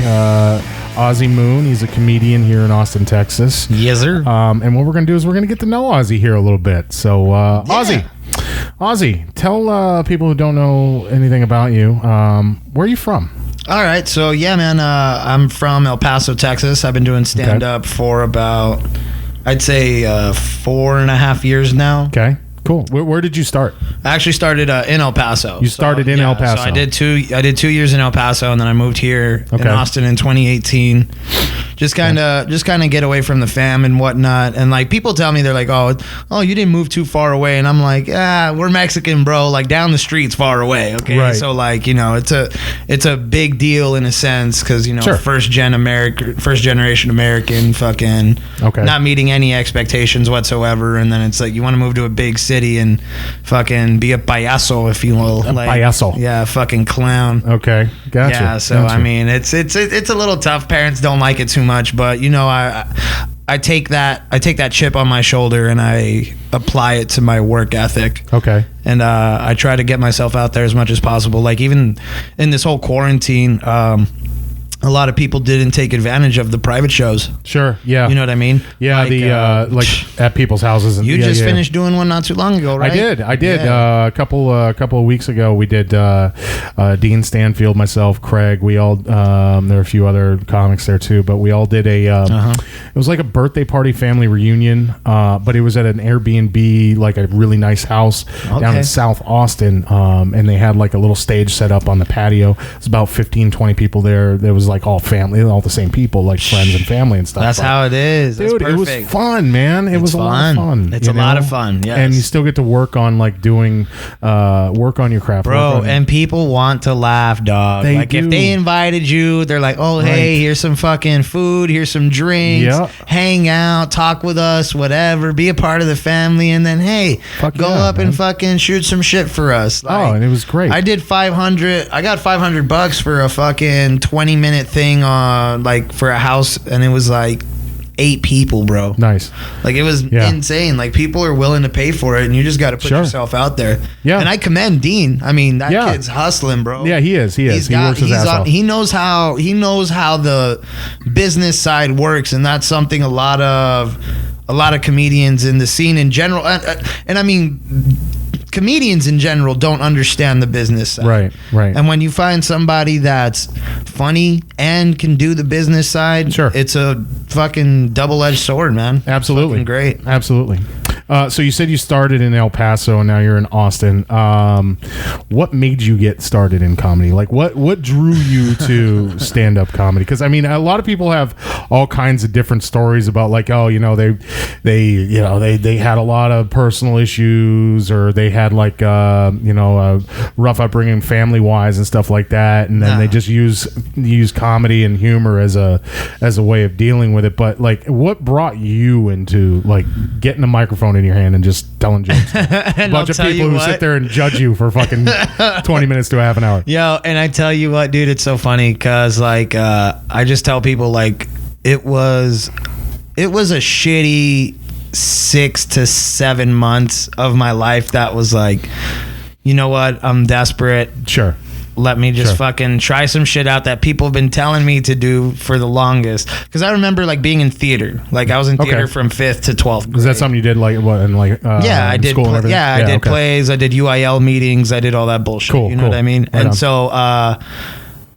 OZZY MOON. He's a comedian here in Austin, Texas.
Yes, sir.
And what we're going to do is we're going to get to know OZZY here a little bit. So, OZZY, tell people who don't know anything about you, where are you from?
All right. So, yeah, man, I'm from El Paso, Texas. I've been doing stand-up for about, I'd say, 4.5 years now.
Okay. Cool. Where did you start?
I actually started in El Paso.
You started in El Paso.
So I did 2 years in El Paso, and then I moved here in Austin in 2018. Just kind of get away from the fam and whatnot. And like people tell me, they're like, oh, you didn't move too far away, and I'm like, we're Mexican, bro. Like down the street's far away. Okay,
right.
So like it's a big deal in a sense because
sure.
first generation American, fucking not meeting any expectations whatsoever, and then it's like you want to move to a big city and fucking be a payaso, if you will.
Payaso.
Yeah, fucking clown.
Okay, gotcha.
Yeah, so
gotcha.
I mean, it's a little tough. Parents don't like it too much, but I take that chip on my shoulder and I apply it to my work ethic.
Okay.
And I try to get myself out there as much as possible. Like even in this whole quarantine, a lot of people didn't take advantage of the private shows.
Sure, yeah.
You know what I mean?
Yeah, like at people's houses. And,
you just finished doing one not too long ago, right?
I did. Yeah. A couple of weeks ago, we did Dean Stanfield, myself, Craig. We all there were a few other comics there too, but we all did it was like a birthday party family reunion, but it was at an Airbnb, like a really nice house down in South Austin, and they had like a little stage set up on the patio. It's about 15, 20 people there. There was like all family, all the same people, like friends and family and stuff.
That's how it is. That's
dude,
perfect.
it was fun, man. It was a lot of fun.
It's a lot of fun, yes.
And you still get to work on like doing work on your craft.
Bro, and people want to laugh, dog.
They
like
do.
if they invited you, they're like, oh, hey, here's some fucking food, here's some drinks, hang out, talk with us, whatever, be a part of the family, and then, hey, go up and fucking shoot some shit for us. Like,
and it was great.
I did I got $500 for a fucking 20-minute thing on like for a house, and it was like 8 people, bro.
Nice.
Like it was insane. Like people are willing to pay for it, and you just got to put yourself out there. Yeah. And I commend Dean. I mean, that kid's hustling, bro.
Yeah, he is. He works his ass off.
He knows how the business side works, and that's something a lot of comedians in the scene in general, and I mean, comedians in general don't understand the business side.
Right.
And when you find somebody that's funny and can do the business side, it's a fucking double-edged sword, man.
Absolutely.
It's great.
Absolutely. So you said you started in El Paso and now you're in Austin. What made you get started in comedy? Like what drew you to stand-up comedy? Because I mean, a lot of people have all kinds of different stories about like, oh, they had a lot of personal issues, or they had like a rough upbringing family-wise and stuff like that, and then they just use comedy and humor as a way of dealing with it. But like, what brought you into like getting a microphone in your hand and just telling jokes? A bunch of people who sit there and judge you for fucking 20 minutes to a half an hour.
Yo, and I tell you what, dude, it's so funny because like I just tell people like it was a shitty 6 to 7 months of my life that was like, you know what, I'm desperate.
Sure.
Let me just fucking try some shit out that people have been telling me to do for the longest. Because I remember like being in theater. Like I was in theater from 5th to 12th grade.
Is that something you did like what in like
I did
school and everything?
I did plays, I did UIL meetings, I did all that bullshit.
Cool,
you know what I mean?
Right
and so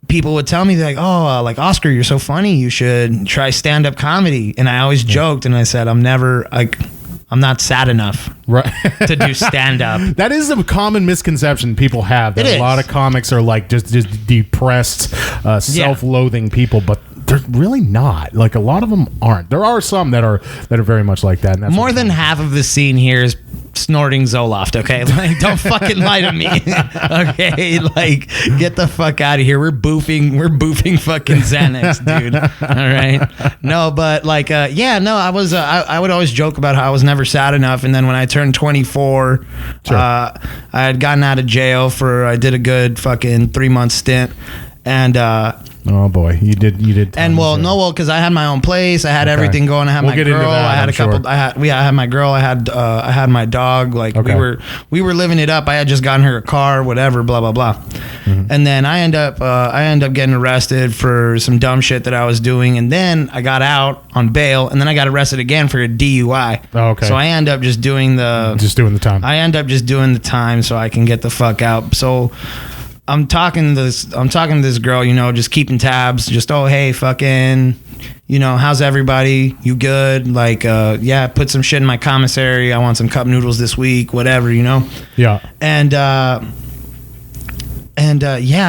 people would tell me like, oh, like Oscar, you're so funny, you should try stand-up comedy. And I always joked and I said, I'm not sad enough to do stand-up.
That is a common misconception people have. That a lot of comics are like just depressed, self-loathing people, but they're really not. Like a lot of them aren't. There are some that are very much like that. And that's
more than half of the scene here is snorting Zoloft, okay? Like, don't fucking lie to me. Okay? Like, get the fuck out of here. We're boofing fucking Xanax, dude. All right? No, but like, I was, I would always joke about how I was never sad enough. And then when I turned 24, I had gotten out of jail I did a good fucking 3-month stint. And,
oh boy, you did.
And because I had my own place, I had everything going. I had my girl. I had couple. I had my girl. I had my dog. Like we were living it up. I had just gotten her a car, whatever, blah blah blah. Mm-hmm. And then I end up getting arrested for some dumb shit that I was doing. And then I got out on bail, and then I got arrested again for a DUI. Oh, okay. So I end up just doing the time. I end up just doing the time so I can get the fuck out. So I'm talking to this girl, just keeping tabs, just, oh, hey, fucking, how's everybody? You good? Like, put some shit in my commissary. I want some cup noodles this week, whatever, Yeah.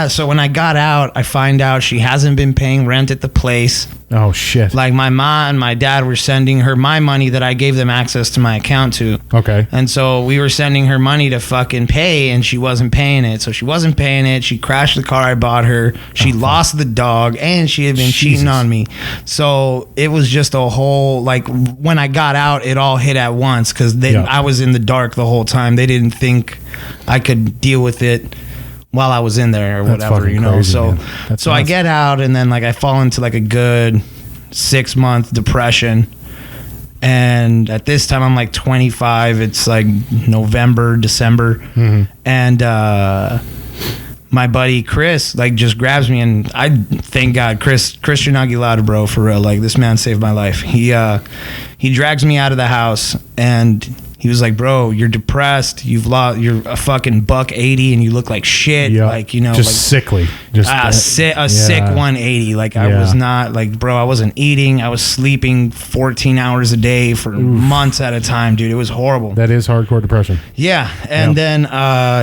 So when I got out, I find out she hasn't been paying rent at the place.
Oh, shit.
Like, my mom and my dad were sending her my money that I gave them access to my account to.
Okay.
And so we were sending her money to fucking pay, and she wasn't paying it. So she wasn't paying it. She crashed the car I bought her. She lost the dog, and she had been cheating on me. So it was just a whole, like, when I got out, it all hit at once because I was in the dark the whole time. They didn't think I could deal with it while I was in there or whatever,
crazy,
so
nuts.
I get out, and then like I fall into like a good 6-month depression. And at this time I'm like 25. It's like November, December. Mm-hmm. And my buddy Chris like just grabs me, and I thank God Christian Aguilera, bro, for real. Like, this man saved my life. He drags me out of the house, and he was like, bro, you're depressed. You're a fucking $180 and you look like shit.
Yep.
Like,
just
like,
sickly.
Sick 180. Like, I was not, like, bro, I wasn't eating. I was sleeping 14 hours a day for months at a time, dude. It was horrible.
That is hardcore depression.
Yeah. And then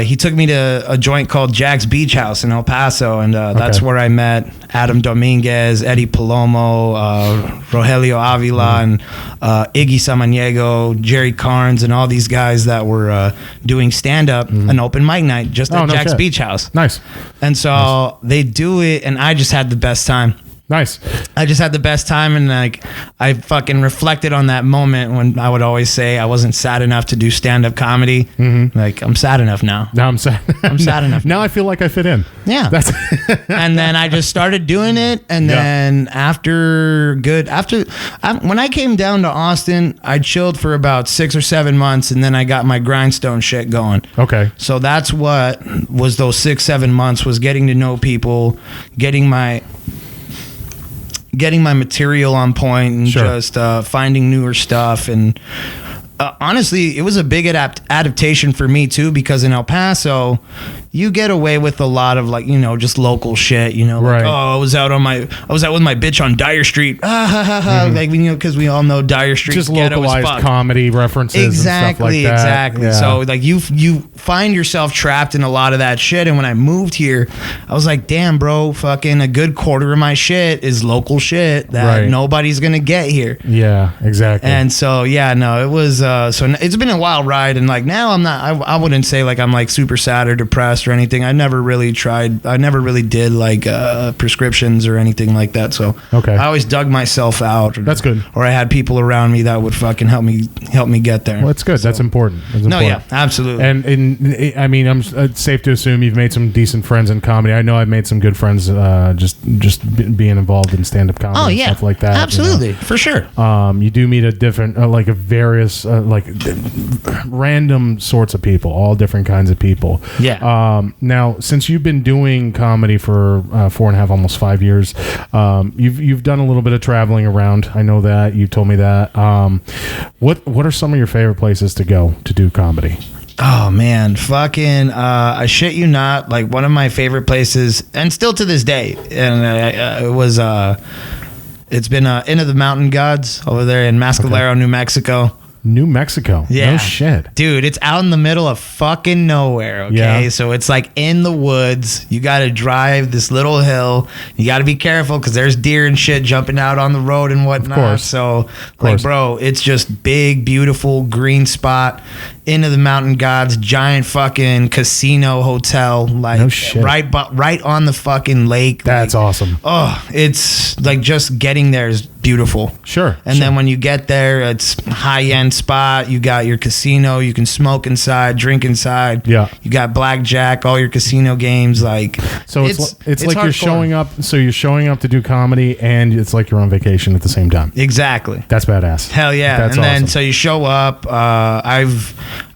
he took me to a joint called Jack's Beach House in El Paso. And that's where I met Adam Dominguez, Eddie Palomo, Rogelio Avila, and Iggy Samaniego, Jerry Carnes, and all these guys that were doing stand-up, an open mic night just at Jack's Beach House.
Nice.
And so they do it, and I just had the best time.
Nice.
I just had the best time, and like I fucking reflected on that moment when I would always say I wasn't sad enough to do stand-up comedy. Mm-hmm. Like, I'm sad enough now.
Now I'm sad.
I'm sad enough.
Now I feel like I fit in.
Yeah. And then I just started doing it, and then when I came down to Austin, I chilled for about 6 or 7 months, and then I got my grindstone shit going.
Okay.
So that's what was those 6-7 months, was getting to know people, getting my material on point, and just finding newer stuff. And honestly, it was a big adaptation for me too, because in El Paso, you get away with a lot of like, just local shit, like, I was out with my bitch on Dyer Street. Like, because we all know Dyer Street.
Just localized comedy references.
Exactly.
And stuff like that. Yeah.
So like you find yourself trapped in a lot of that shit. And when I moved here, I was like, damn, bro, fucking a good quarter of my shit is local shit that nobody's going to get here.
Yeah, exactly.
And so, it was, so it's been a wild ride. And like, now I wouldn't say like I'm like super sad or depressed or anything. I never really did like prescriptions or anything like that. So I always dug myself out.
That's good.
Or I had people around me that would fucking help me get there.
Well, that's good. So, that's important.
Yeah, absolutely.
And I mean, it's safe to assume you've made some decent friends in comedy. I know I've made some good friends just being involved in stand-up comedy and stuff like that.
Absolutely, for sure.
You do meet a different, like a various, like random sorts of people, all different kinds of people.
Yeah.
Now, since you've been doing comedy for 4.5, almost 5 years, you've done a little bit of traveling around. I know that you told me that. What are some of your favorite places to go to do comedy?
Oh man, fucking! I shit you not. Like, one of my favorite places, and still to this day, and it was. It's been Into the Mountain Gods over there in Mascalero, New Mexico.
New Mexico.
Yeah.
No shit.
Dude, it's out in the middle of fucking nowhere, okay?
Yeah.
So it's like in the woods. You got to drive this little hill. You got to be careful because there's deer and shit jumping out on the road and whatnot.
Of course.
So, like, bro, it's just big, beautiful green spot into the mountain gods, giant fucking casino hotel, like
No shit.
right on the fucking lake.
That's awesome.
Oh, it's like just getting there is beautiful.
Sure.
And then when you get there, it's high-end spot. You got your casino. You can smoke inside, drink inside.
Yeah.
You got blackjack, all your casino games. Like,
So it's like you're
hardcore.
showing up. So you're showing up to do comedy, and it's like you're on vacation at the same time.
Exactly.
That's badass.
Hell yeah.
That's
and then
awesome.
so you show up.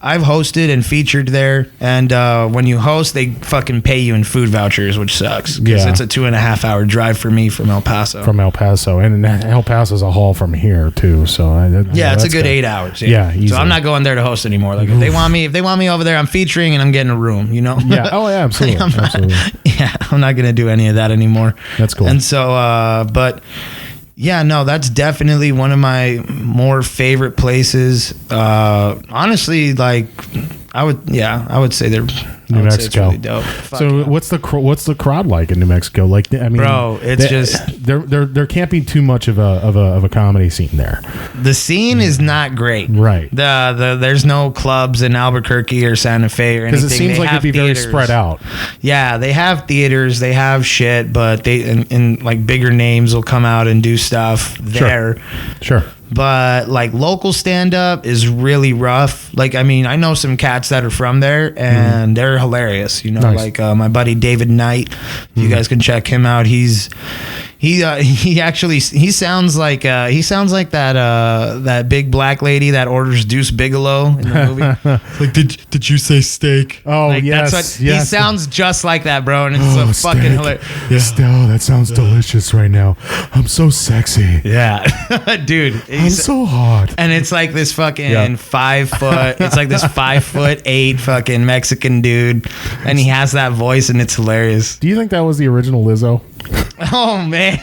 I've hosted and featured there, and when you host, they fucking pay you in food vouchers, which sucks because
Yeah.
it's a 2.5 hour drive for me from El Paso.
From El Paso, and El Paso's a haul from here too. So
Yeah, it's a
that's
good 8 hours.
Yeah,
so
easily.
I'm not going there to host anymore. Like if they want me over there, I'm featuring and I'm getting a room. You know?
Yeah. Oh yeah, absolutely.
I'm not-
Absolutely.
Yeah, I'm not gonna do any of that anymore.
That's cool.
And so, but yeah, no, that's definitely one of my more favorite places. Honestly, like I would say they're
New Mexico.
It's really dope. Fuck
So
yeah.
what's the crowd like in New Mexico? Like, I mean,
Bro, it's just
there can't be too much of a comedy scene there.
the scene is not great.
Right.
There's no clubs in Albuquerque or Santa Fe or anything.
Because it seems
They
like
have
it'd be very
theaters.
spread out.
Yeah, they have theaters, they have shit, but they and like bigger names will come out and do stuff there.
Sure.
But like local stand up is really rough. Like I mean, I know some cats that are from there and they're hilarious. You know,
Nice.
like my buddy David Knight. You guys can check him out. He sounds like that big black lady that orders Deuce Bigelow in the movie. Like, did you say steak?
Oh
Like,
yes,
that's what,
yes.
He sounds just like that, bro, and it's so fucking hilarious.
Oh, that sounds delicious right now. I'm so sexy.
Yeah, dude,
I'm so hot.
and it's like this fucking
Yeah.
5 foot. It's like this 5'8" fucking Mexican dude, and he has that voice, and it's hilarious.
Do you think that was the original Lizzo?
Oh man,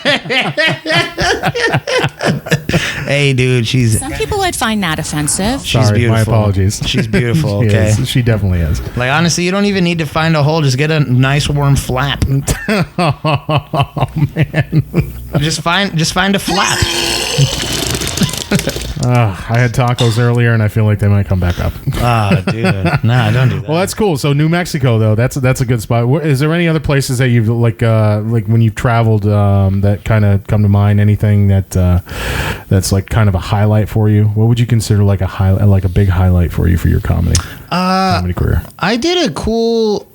hey dude, she's
Some people would find that offensive.
she's
Sorry,
beautiful.
my apologies.
She's beautiful.
She
Okay,
is. She definitely is.
like honestly, you don't even need to find a hole. Just get a nice warm flap.
Oh man.
Just find a flap.
I had tacos earlier, and I feel like they might come back up.
Ah, dude, nah, don't do that.
Well, that's cool. So New Mexico, though, that's a good spot. Is there any other places that you've like when you've traveled that kind of come to mind? Anything that's like kind of a highlight for you? What would you consider like a big highlight for you for your comedy career?
I did a cool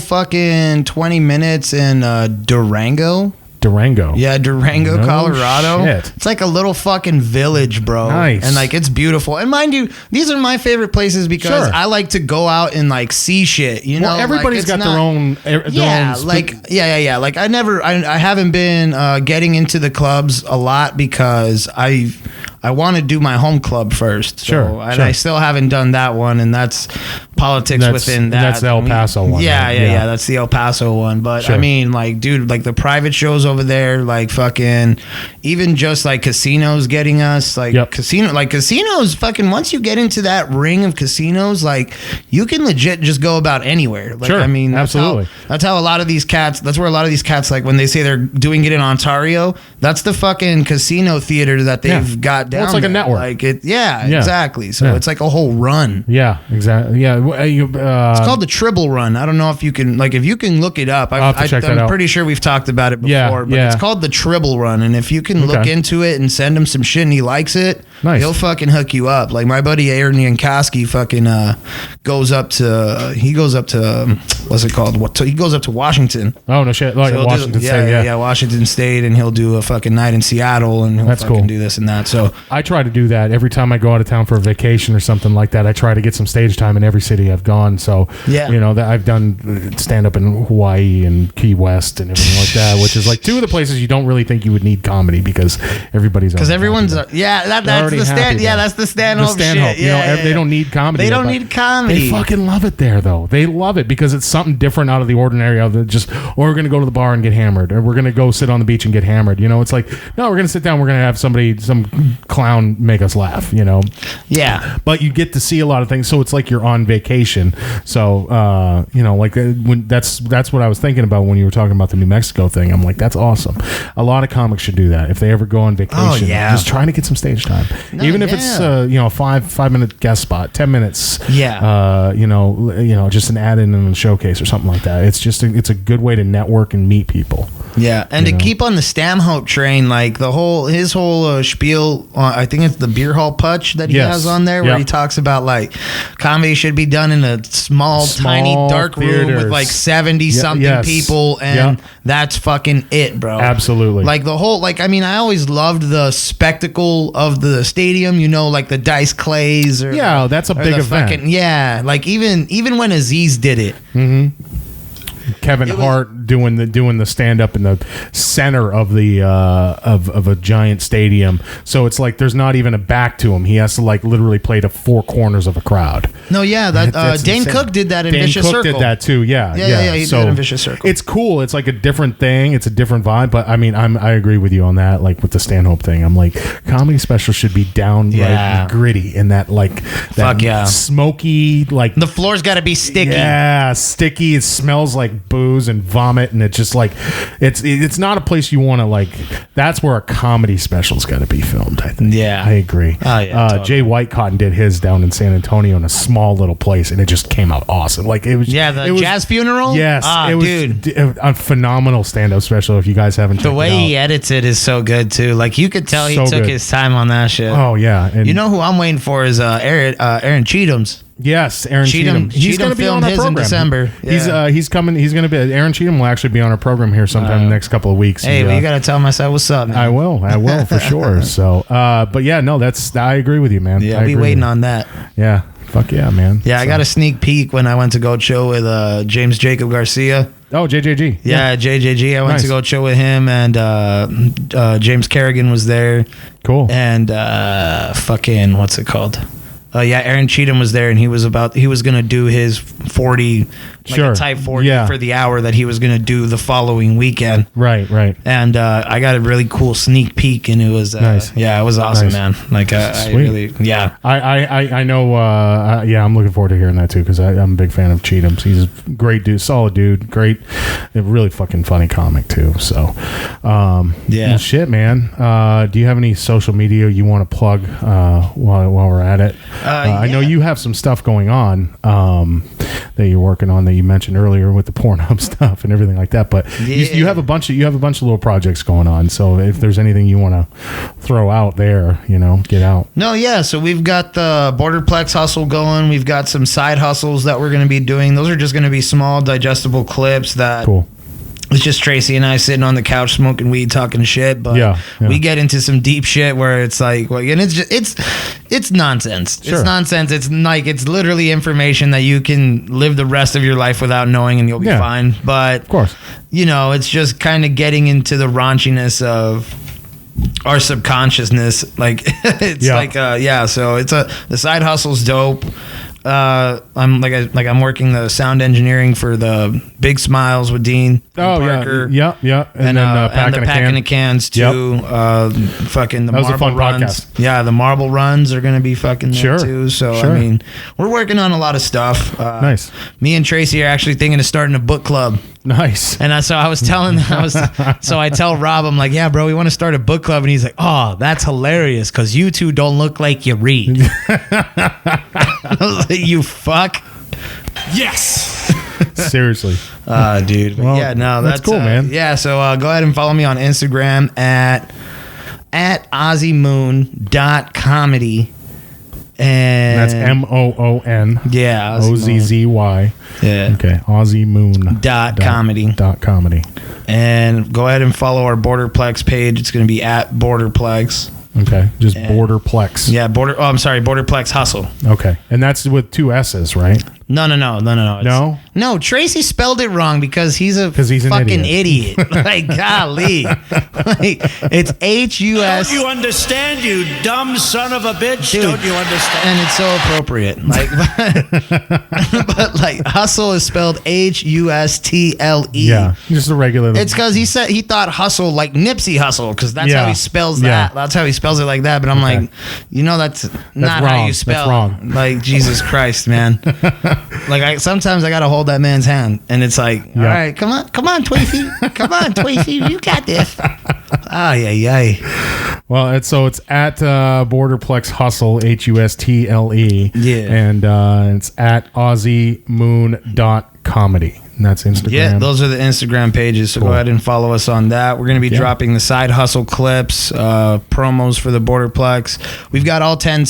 fucking 20 minutes in Durango.
Durango.
Yeah, Durango,
No
Colorado.
shit.
It's like a little fucking village, bro.
Nice.
And like it's beautiful. And mind you, these are my favorite places because
Sure.
I like to go out and like see shit. You know,
Well, everybody's
like,
got their own.
Yeah, like yeah. Like I haven't been getting into the clubs a lot because I want to do my home club first. So,
Sure,
and
sure.
I still haven't done that one, and that's politics within that.
That's the El Paso one.
Yeah,
right?
yeah. That's the El Paso one. But
Sure.
I mean, like, dude, like the private shows over there, like fucking, even just like casinos getting us, like
Yep.
casinos, fucking. Once you get into that ring of casinos, like you can legit just go about anywhere. Like,
Sure,
I mean,
absolutely.
That's how a lot of these cats. That's where a lot of these cats, like when they say they're doing it in Ontario, that's the fucking casino theater that they've
Yeah.
got down.
Well, it's like a
there.
network.
Like it, yeah,
Yeah.
exactly. So
Yeah.
it's like a whole run.
Yeah, exactly. Yeah,
It's called the Tribble Run. I don't know if you can, like, if you can look it up.
I'll have to check that
I'm
out.
pretty sure we've talked about it before,
Yeah,
but
yeah.
it's called the Tribble Run. And if you can look
Okay.
into it and send him some shit and he likes it,
Nice.
he'll fucking hook you up. Like my buddy Aaron Yankoski fucking goes up to what's it called? He goes up to Washington.
Oh no shit! Like
So he'll
Washington
do,
State. Yeah,
Washington State, and he'll do a fucking night in Seattle, and he'll
That's
fucking
cool.
do this and that. So
I try to do that every time I go out of town for a vacation or something like that. I try to get some stage time in every city City. I've gone, so
Yeah.
you know that I've done stand up in Hawaii and Key West and everything like that, which is like two of the places you don't really think you would need comedy because everybody's
Because everyone's that's the stand. Yeah, that's the Stanhope shit.
You know, they don't need comedy.
They don't need comedy.
They fucking love it there, though. They love it because it's something different out of the ordinary. Of the just, or we're gonna go to the bar and get hammered, or we're gonna go sit on the beach and get hammered. You know, it's like, no, we're gonna sit down. We're gonna have some clown make us laugh. You know.
Yeah.
But you get to see a lot of things, so it's like you're on vacation. So you know, like when that's what I was thinking about when you were talking about the New Mexico thing. I'm like, that's awesome. A lot of comics should do that if they ever go on vacation.
Oh, yeah.
Just trying to get some stage time, even if it's you know, a 5-minute guest spot, 10 minutes.
Yeah.
You know, just an add-in and a showcase or something like that. It's just it's a good way to network and meet people.
Yeah, and to keep on the Stanhope train, like his whole spiel, I think it's the Beer Hall Putsch that he has on there, where he talks about like comedy should be done in a small tiny, dark room with like 70-something people, and that's fucking it, bro.
Absolutely.
Like the whole, like, I mean, I always loved the spectacle of the stadium, you know, like the Dice Clays. Or,
that's a big event.
Like even when Aziz did it.
Mm-hmm. Kevin Hart doing the stand up in the center of the of a giant stadium, so it's like there's not even a back to him. He has to like literally play to four corners of a crowd.
No, yeah, that's Dane insane. Cook did that in Vicious Circle.
Dane Cook did that too. Yeah.
He did that in Vicious Circle.
It's cool. It's like a different thing. It's a different vibe. But I mean, I agree with you on that. Like with the Stanhope thing, I'm like, comedy special should be downright gritty and that like that smoky, like
the floor's got to be sticky.
Yeah, sticky. It smells like booze and vomit, and it's just like it's not a place you want to like. That's where a comedy special's got to be filmed, I think.
Yeah,
I agree.
Oh, yeah, totally.
Jay Whitecotton did his down in San Antonio in a small little place, and it just came out awesome. Like it was
jazz funeral.
Yes, it was
dude,
a phenomenal stand-up special. If you guys haven't checked
the way he edits it is so good too. Like you could tell he took his time on that shit.
Oh yeah, and
you know who I'm waiting for is Aaron Cheatham's.
Yes, Aaron Cheatham. He's going to be on our program
in December. Yeah.
He's coming. He's going to be. Aaron Cheatham will actually be on our program here sometime in the next couple of weeks.
Hey, well, you got to tell him I said what's up, man.
I will for sure. So, but yeah, no, I agree with you, man.
Yeah, I'll be waiting on that.
Yeah, fuck yeah, man.
Yeah, I got a sneak peek when I went to go chill with James Jacob Garcia.
Oh, JJG.
Yeah, JJG. I went to go chill with him, and James Kerrigan was there.
Cool.
And fucking what's it called? Aaron Cheatham was there, and he was going to do his 40, like a type 40 for the hour that he was going to do the following weekend.
Right.
And I got a really cool sneak peek, and it was nice. Yeah, it was awesome, man. Like I really,
I know. I'm looking forward to hearing that too because I'm a big fan of Cheatham's. He's a great dude, solid dude, great, a really fucking funny comic too. So, well, shit, man. Do you have any social media you want to plug while we're at it? I know you have some stuff going on that you're working on that you mentioned earlier with the Pornhub stuff and everything like that. But you have a bunch of little projects going on. So if there's anything you want to throw out there, get out.
No, yeah. So we've got the Borderplex hustle going. We've got some side hustles that we're going to be doing. Those are just going to be small, digestible clips that. Cool. It's just Tracy and I sitting on the couch smoking weed, talking shit. But we get into some deep shit where it's like, well, and it's just it's nonsense. Sure. It's nonsense. It's like it's literally information that you can live the rest of your life without knowing, and you'll be fine. But
of course,
it's just kind of getting into the raunchiness of our subconsciousness. Like it's So it's the side hustle's dope. I'm working the sound engineering for the Big Smiles with Dean.
Oh,
Parker.
yeah. And then
packing the cans too. Yep. Fucking the
that was
marble
a fun
runs.
Podcast.
Yeah, the marble runs are going to be fucking there too. So I mean, we're working on a lot of stuff.
Nice.
Me and Tracy are actually thinking of starting a book club.
Nice.
And so I was telling, so I tell Rob, I'm like, yeah, bro, we want to start a book club. And he's like, oh, that's hilarious because you two don't look like you read. I was like, you fuck.
Yes. Seriously.
Dude. Well, that's cool, man. Yeah, so go ahead and follow me on Instagram at OZZYMOON.comedy. And
that's MOON.
Yeah.
OZZY.
Yeah.
Okay. OZZYMOON.comedy.
.comedy. And go ahead and follow our Borderplex page. It's going to be at Borderplex.
Okay, just Borderplex.
Yeah, Borderplex Hustle.
Okay, and that's with 2 S's, right?
No.
No?
No, Tracy spelled it wrong because he's an fucking idiot. Like, golly. Like, it's H-U-S.
Don't you understand, you dumb son of a bitch?
Dude,
don't you understand?
And it's so appropriate. Like, but like, hustle is spelled H-U-S-T-L-E.
Yeah, just a regular.
It's because he thought hustle like Nipsey Hussle, because that's how he spells that. That's how he spells it like that. But I'm like, that's not
wrong.
how you spell.
That's wrong.
Like, Jesus Christ, man. Like, sometimes I gotta hold that man's hand, and it's like, all right, come on, Tweefy, come on, Tweefy, you got this. Ay.
Well, it's at Borderplex Hustle, Hustle.
Yeah,
and it's at OZZYMOON.comedy. And that's Instagram.
Yeah, those are the Instagram pages. So
Cool.
Go ahead and follow us on that. We're going to be dropping the side hustle clips, promos for the Borderplex. We've got all 10.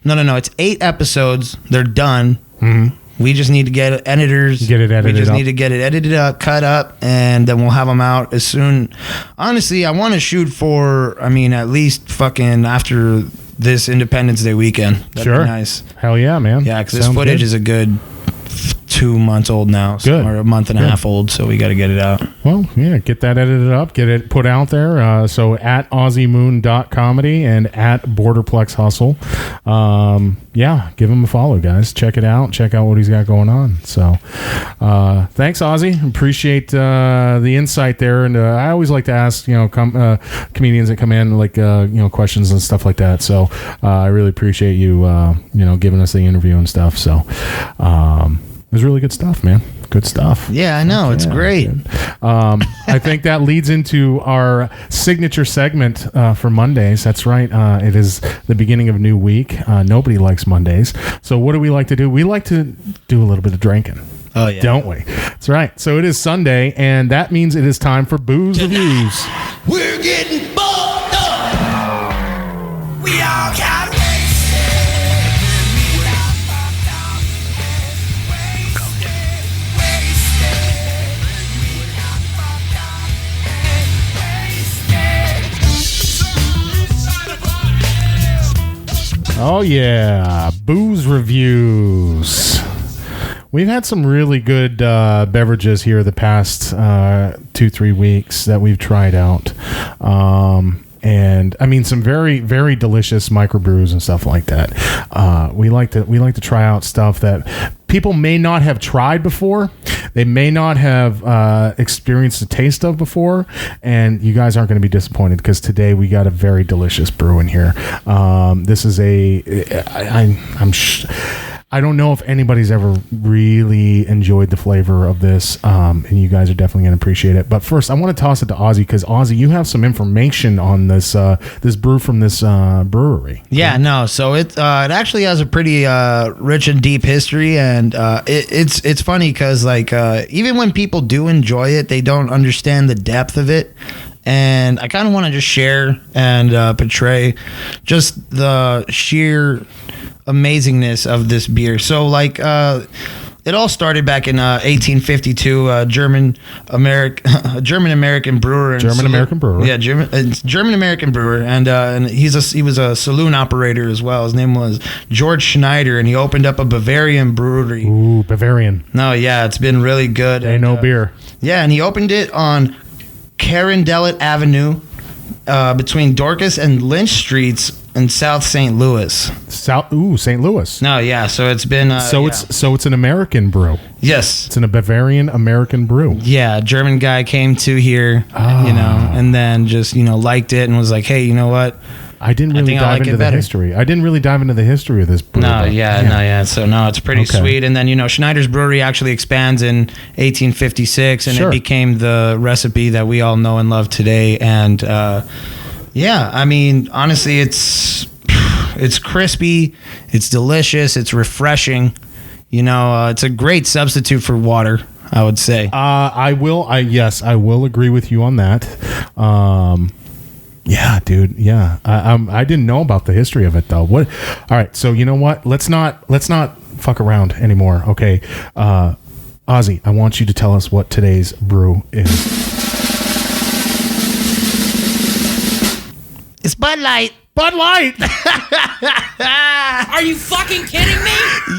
No. It's 8 episodes. They're done.
Mm-hmm.
We just need to get editors.
Get it edited
We just
up.
need to get it edited up, cut up, and then we'll have them out as soon. Honestly, I want to shoot for, at least fucking after this Independence Day weekend. That'd
Sure.
be nice.
Hell yeah, man.
Yeah, because this
Sounds
footage
good.
is a good 2 months old now,
Good.
or a month and a
Good.
half old, so we got to get it out.
Well, yeah, get that edited up, get it put out there. So at OZZYMOON.comedy and at Borderplex Hustle. Yeah, give him a follow, guys. Check it out. Check out what he's got going on. So thanks, Ozzy. Appreciate the insight there. And I always like to ask, comedians that come in, like, questions and stuff like that. So I really appreciate you, giving us the interview and stuff. So it was really good stuff, man. Good stuff.
Yeah, I know. It's great.
I think that leads into our signature segment for Mondays. That's right. It is the beginning of a new week. Nobody likes Mondays. So what do we like to do? We like to do a little bit of drinking.
Oh, yeah.
Don't we? That's right. So it is Sunday, and that means it is time for Booze Reviews.
We're getting fucked up. We all got wasted.
Oh, yeah. Booze Reviews. We've had some really good beverages here the past 2-3 weeks that we've tried out. And some very, very delicious microbrews and stuff like that. We like to try out stuff that people may not have tried before. They may not have experienced the taste of before, and you guys aren't going to be disappointed because today we got a very delicious brew in here. This is I don't know if anybody's ever really enjoyed the flavor of this, and you guys are definitely going to appreciate it. But first, I want to toss it to Ozzy because Ozzy, you have some information on this this brew from this brewery.
Yeah, no. So it actually has a pretty rich and deep history, and it's funny because even when people do enjoy it, they don't understand the depth of it. And I kind of want to just share and portray just the sheer amazingness of this beer. So it all started back in 1852. German American brewer. Yeah, German American brewer, and he was a saloon operator as well. His name was George Schneider, and he opened up a Bavarian brewery.
Ooh, Bavarian.
No, yeah, it's been really good.
Ain't no beer.
Yeah, and he opened it on Carondelet Avenue between Dorcas and Lynch Streets in South St. Louis.
St. Louis.
No, yeah. So it's been
it's an American brew.
Yes,
it's a Bavarian American brew.
Yeah, a German guy came to here, and then just liked it and was like, hey, you know what?
I didn't really dive into the history. I didn't really dive into the history of this brew.
So it's pretty sweet. And then Schneider's Brewery actually expands in 1856, and it became the recipe that we all know and love today. And honestly, it's crispy, it's delicious, it's refreshing. It's a great substitute for water, I would say.
I will agree with you on that. Yeah, dude. Yeah, I didn't know about the history of it though. All right, so you know what? Let's not fuck around anymore. Okay, Ozzy, I want you to tell us what today's brew is.
It's Bud Light.
Bud Light.
Are you fucking kidding me?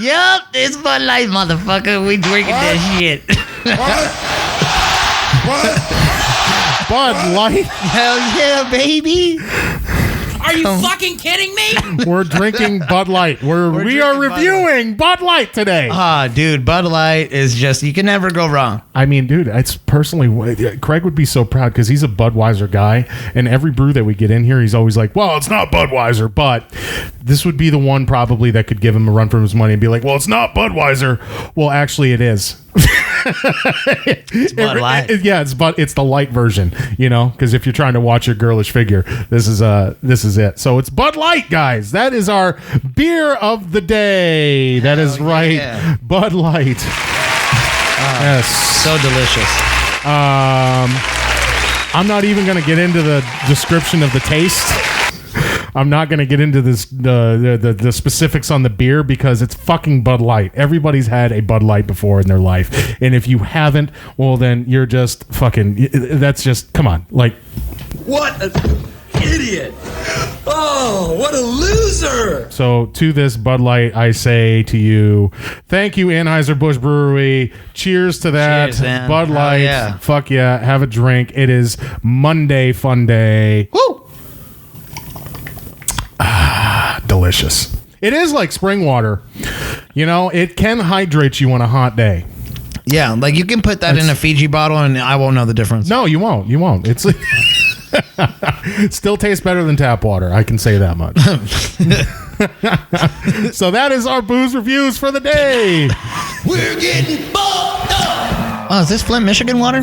Yup, it's Bud Light, motherfucker. We drinking that shit.
Bud Light.
Hell yeah, baby.
Are you fucking kidding me?
We're drinking Bud Light. We are reviewing Bud Light today.
Dude, Bud Light is just, you can never go wrong.
I mean, dude, it's personally, Craig would be so proud because he's a Budweiser guy, and every brew that we get in here, he's always like, well, it's not Budweiser, but this would be the one probably that could give him a run for his money and be like, well, it's not Budweiser. Well, actually, it is.
It's Bud Light.
It's the light version, because if you're trying to watch your girlish figure, this is it. So it's Bud Light, guys. That is our beer of the day. That is right.
Yeah.
Bud Light. Yes.
So delicious.
I'm not even going to get into the description of the taste. I'm not going to get into this the specifics on the beer because it's fucking Bud Light. Everybody's had a Bud Light before in their life. And if you haven't, well, then you're just fucking... That's just... Come on. Like...
What an idiot. Oh, what a loser.
So to this Bud Light, I say to you, thank you, Anheuser-Busch Brewery. Cheers to that.
Cheers, man.
Bud Light.
Yeah.
Fuck yeah. Have a drink. It is Monday Fun Day.
Woo!
Delicious. It is like spring water. It can hydrate you on a hot day.
Yeah, like you can put that in a Fiji bottle and I won't know the difference.
No, you won't. It's still tastes better than tap water. I can say that much. So that is our booze reviews for the day.
We're getting fucked up.
Oh, is this Flint, Michigan water?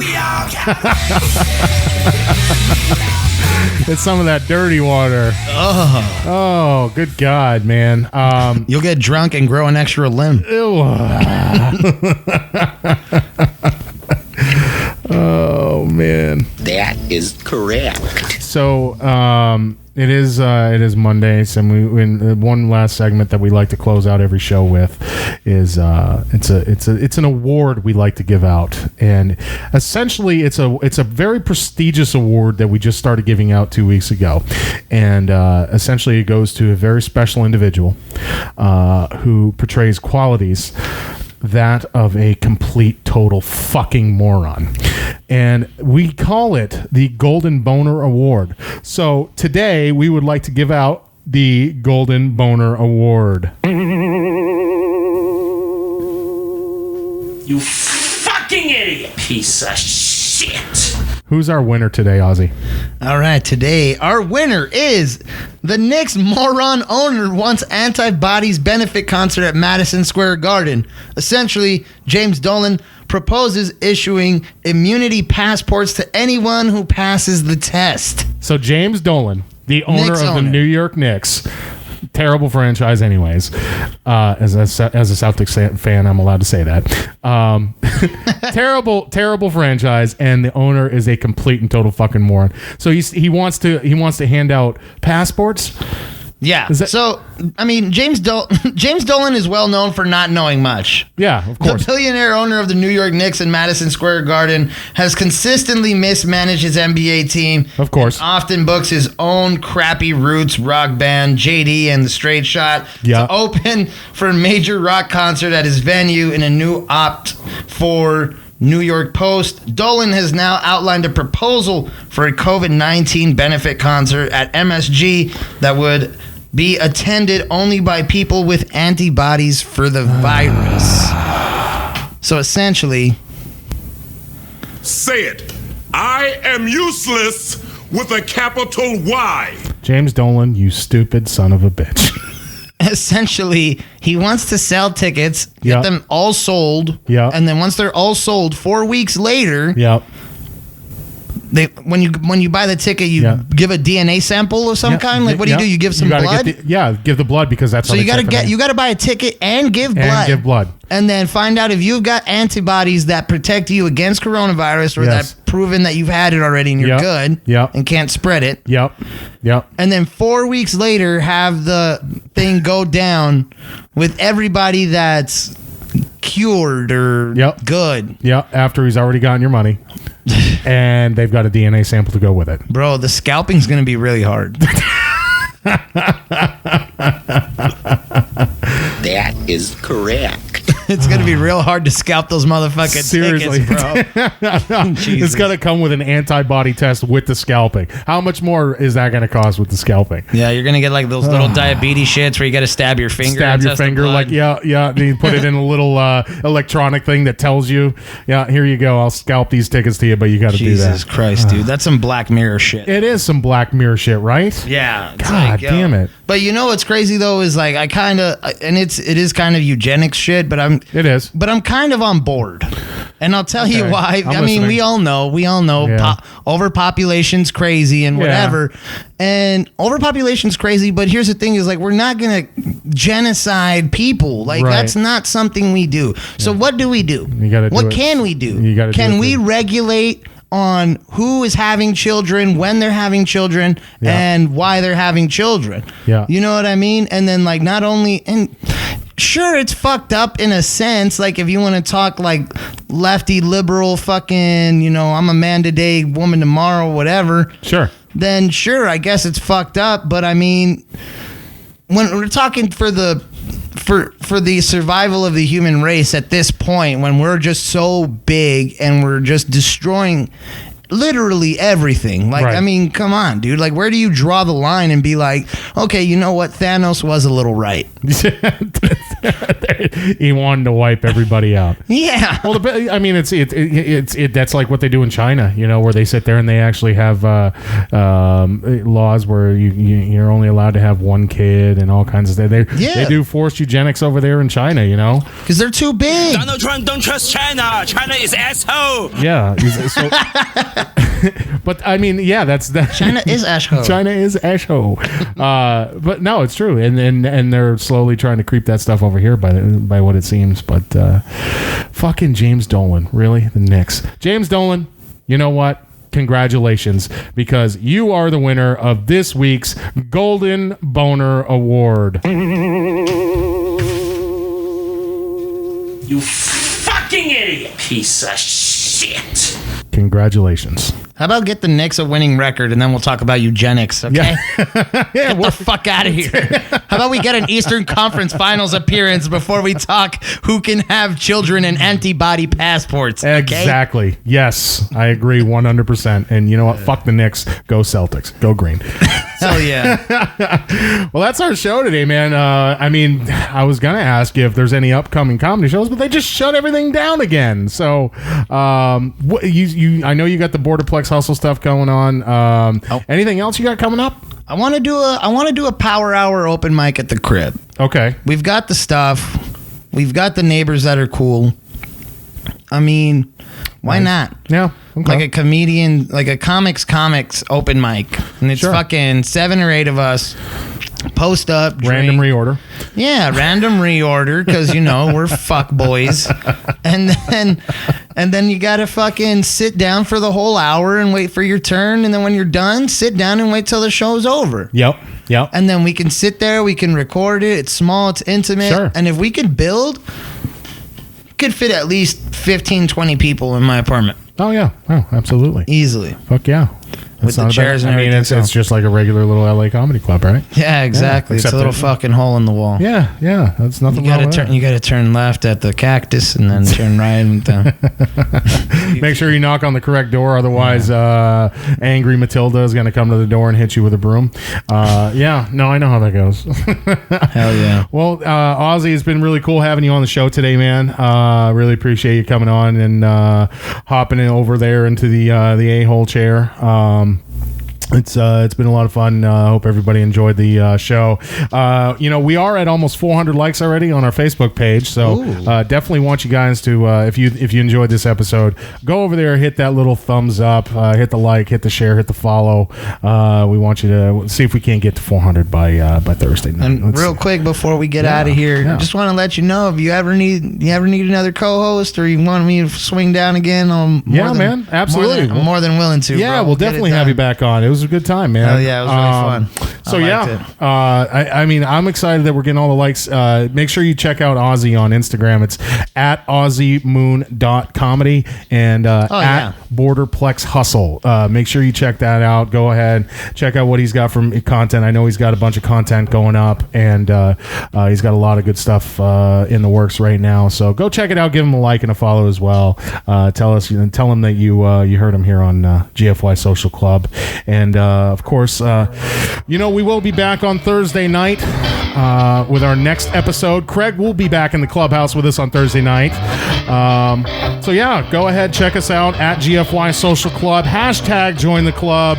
It's some of that dirty water. Oh, good God, man.
You'll get drunk and grow an extra limb.
Ew. Oh, man.
That is correct.
So, it is Monday, and one last segment that we like to close out every show with is it's an award we like to give out, and essentially it's a very prestigious award that we just started giving out 2 weeks ago, and essentially it goes to a very special individual who portrays qualities that of a complete total fucking moron, and we call it the Golden Boner Award. So today we would like to give out the Golden Boner Award.
You fucking idiot. Piece of shit.
Who's our winner today, Ozzy?
All right, today our winner is the Knicks moron owner wants antibodies benefit concert at Madison Square Garden. Essentially, James Dolan proposes issuing immunity passports to anyone who passes the test.
So James Dolan, the owner of the New York Knicks, terrible franchise anyways. As a Celtics fan, I'm allowed to say that. Terrible franchise, and the owner is a complete and total fucking moron. So he wants to hand out passports.
Yeah. So, I mean, James Dolan is well known for not knowing much.
Yeah, of course.
The billionaire owner of the New York Knicks and Madison Square Garden has consistently mismanaged his NBA team.
Of course.
Often books his own crappy roots rock band, JD and the Straight Shot, to open for a major rock concert at his venue in a new opt for New York Post. Dolan has now outlined a proposal for a COVID-19 benefit concert at MSG that would be attended only by people with antibodies for the virus. So essentially...
Say it. I am useless with a capital Y.
James Dolan, you stupid son of a bitch.
Essentially, he wants to sell tickets, get them all sold, and then once they're all sold, 4 weeks later, when you buy the ticket, you give a DNA sample of some kind. Like, what do you do? You give some blood.
Give the blood because that's
so you got to buy a ticket and give blood. And then find out if you've got antibodies that protect you against coronavirus, or that proven that you've had it already and you're good and can't spread it. And then 4 weeks later, have the thing go down with everybody that's cured or good.
After he's already gotten your money. And they've got a DNA sample to go with it.
Bro, the scalping's going to be really hard.
That is correct.
It's gonna be real hard to scalp those motherfucking
Seriously,
tickets, bro.
It's gonna come with an antibody test with the scalping. How much more is that gonna cost with the scalping?
Yeah, you're gonna get like those little diabetes shits where you gotta stab your finger.
Stab
and
your
test the
finger,
blood.
like yeah. And you put it in a little electronic thing that tells you, yeah, here you go. I'll scalp these tickets to you, but you got to do that.
Jesus Christ, dude, that's some Black Mirror shit.
It is some Black Mirror shit, right?
Yeah. it's
God
like, yo.
damn it.
But you know what's crazy though is like I kind of, and it is kind of eugenics shit, but I'm kind of on board. And I'll tell you why.
I'm
I mean,
listening.
we all know
Yeah.
overpopulation's crazy and whatever. And overpopulation's crazy, but here's the thing is like we're not going to genocide people. Like
Right.
that's not something we do. So what do we do?
You gotta do
what
it.
can we do?
You gotta do
can
it
we
good.
regulate on who is having children, when they're having children,
Yeah.
and why they're having children?
Yeah.
You know what I mean? And then like not only and sure it's fucked up in a sense, like if you want to talk like lefty liberal fucking, you know, I'm a man today, woman tomorrow, whatever.
Sure.
Then sure, I guess it's fucked up, but I mean when we're talking for the survival of the human race at this point, when we're just so big and we're just destroying literally everything. Like,
Right.
I mean, come on, dude. Like, where do you draw the line and be like, okay, you know what? Thanos was a little right.
He wanted to wipe everybody out.
Yeah.
Well, I mean, it's that's like what they do in China, you know, where they sit there and they actually have laws where you're only allowed to have one kid and all kinds of stuff. They do forced eugenics over there in China, you know,
because they're too big.
Donald Trump don't trust China. China is asshole.
Yeah. So, but I mean, yeah, that's that.
China is asshole.
China is asshole. But no, it's true, and they're slowly trying to creep that stuff over here by what it seems. But fucking James Dolan, really, the Knicks. James Dolan, you know what? Congratulations, because you are the winner of this week's Golden Boner Award.
You fucking idiot. Piece of shit.
Congratulations.
How about get the Knicks a winning record and then we'll talk about eugenics, okay? Get the fuck out of here. How about we get an Eastern Conference Finals appearance before we talk who can have children and antibody passports, okay?
Exactly. Yes, I agree 100%. And you know what? Fuck the Knicks. Go Celtics. Go green.
Hell yeah.
Well, that's our show today, man. I mean, I was going to ask you if there's any upcoming comedy shows, but they just shut everything down again. So, I know you got the Borderplex Hustle stuff going on. Anything else you got coming up?
I want to do a power hour open mic at the crib.
Okay.
We've got the stuff. We've got the neighbors that are cool. I mean, why not?
Yeah. Okay.
Like a comedian, like a comics open mic. And it's fucking 7 or 8 of us. Post up, drink.
Random reorder.
Yeah, random reorder because you know we're fuck boys, and then you gotta fucking sit down for the whole hour and wait for your turn, and then when you're done, sit down and wait till the show's over.
Yep.
And then we can sit there, we can record it. It's small, it's intimate,
Sure.
and if we could build, could fit at least 15, 20 people in my apartment.
Oh yeah. Oh, absolutely.
Easily.
Fuck yeah.
With the chairs and everything.
It's just like a regular little LA comedy club, right?
Yeah, exactly. It's a little fucking hole in the wall.
Yeah. That's nothing
You
wrong
gotta
with
turn.
that.
You gotta turn left at the cactus and then turn right. And
Make sure you knock on the correct door, otherwise, angry Matilda is gonna come to the door and hit you with a broom. Yeah, no, I know how that goes.
Hell yeah.
Well, Ozzy, it's been really cool having you on the show today, man. Really appreciate you coming on and hopping in over there into the a-hole chair. It's been a lot of fun. Hope everybody enjoyed the show. We are at almost 400 likes already on our Facebook page, so definitely want you guys to if you enjoyed this episode, go over there, hit that little thumbs up, hit the like, hit the share, hit the follow. We want you to see if we can't get to 400 by Thursday night.
And real quick before we get out of here, I just want to let you know if you ever need another co-host or you want me to swing down again,
man, absolutely.
I'm more than willing to.
Yeah,
bro.
we'll definitely have you back on. It was a good time, man.
Oh yeah, it was really fun.
So
I
yeah,
liked it.
I mean, I'm excited that we're getting all the likes. Make sure you check out Ozzy on Instagram. It's at OzzyMoon.comedy and at Borderplex Hustle. Make sure you check that out. Go ahead, check out what he's got from content. I know he's got a bunch of content going up, and he's got a lot of good stuff in the works right now. So go check it out. Give him a like and a follow as well. Tell him that you heard him here on GFY Social Club, and of course, we will be back on Thursday night with our next episode. Craig will be back in the clubhouse with us on Thursday night. So yeah, go ahead, check us out at GFY Social Club. # join the club.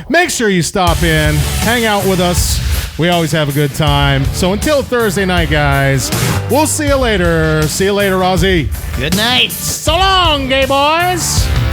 Make sure you stop in, hang out with us. We always have a good time. So until Thursday night, guys, we'll see you later. See you later, Ozzy.
Good night.
So long, gay boys.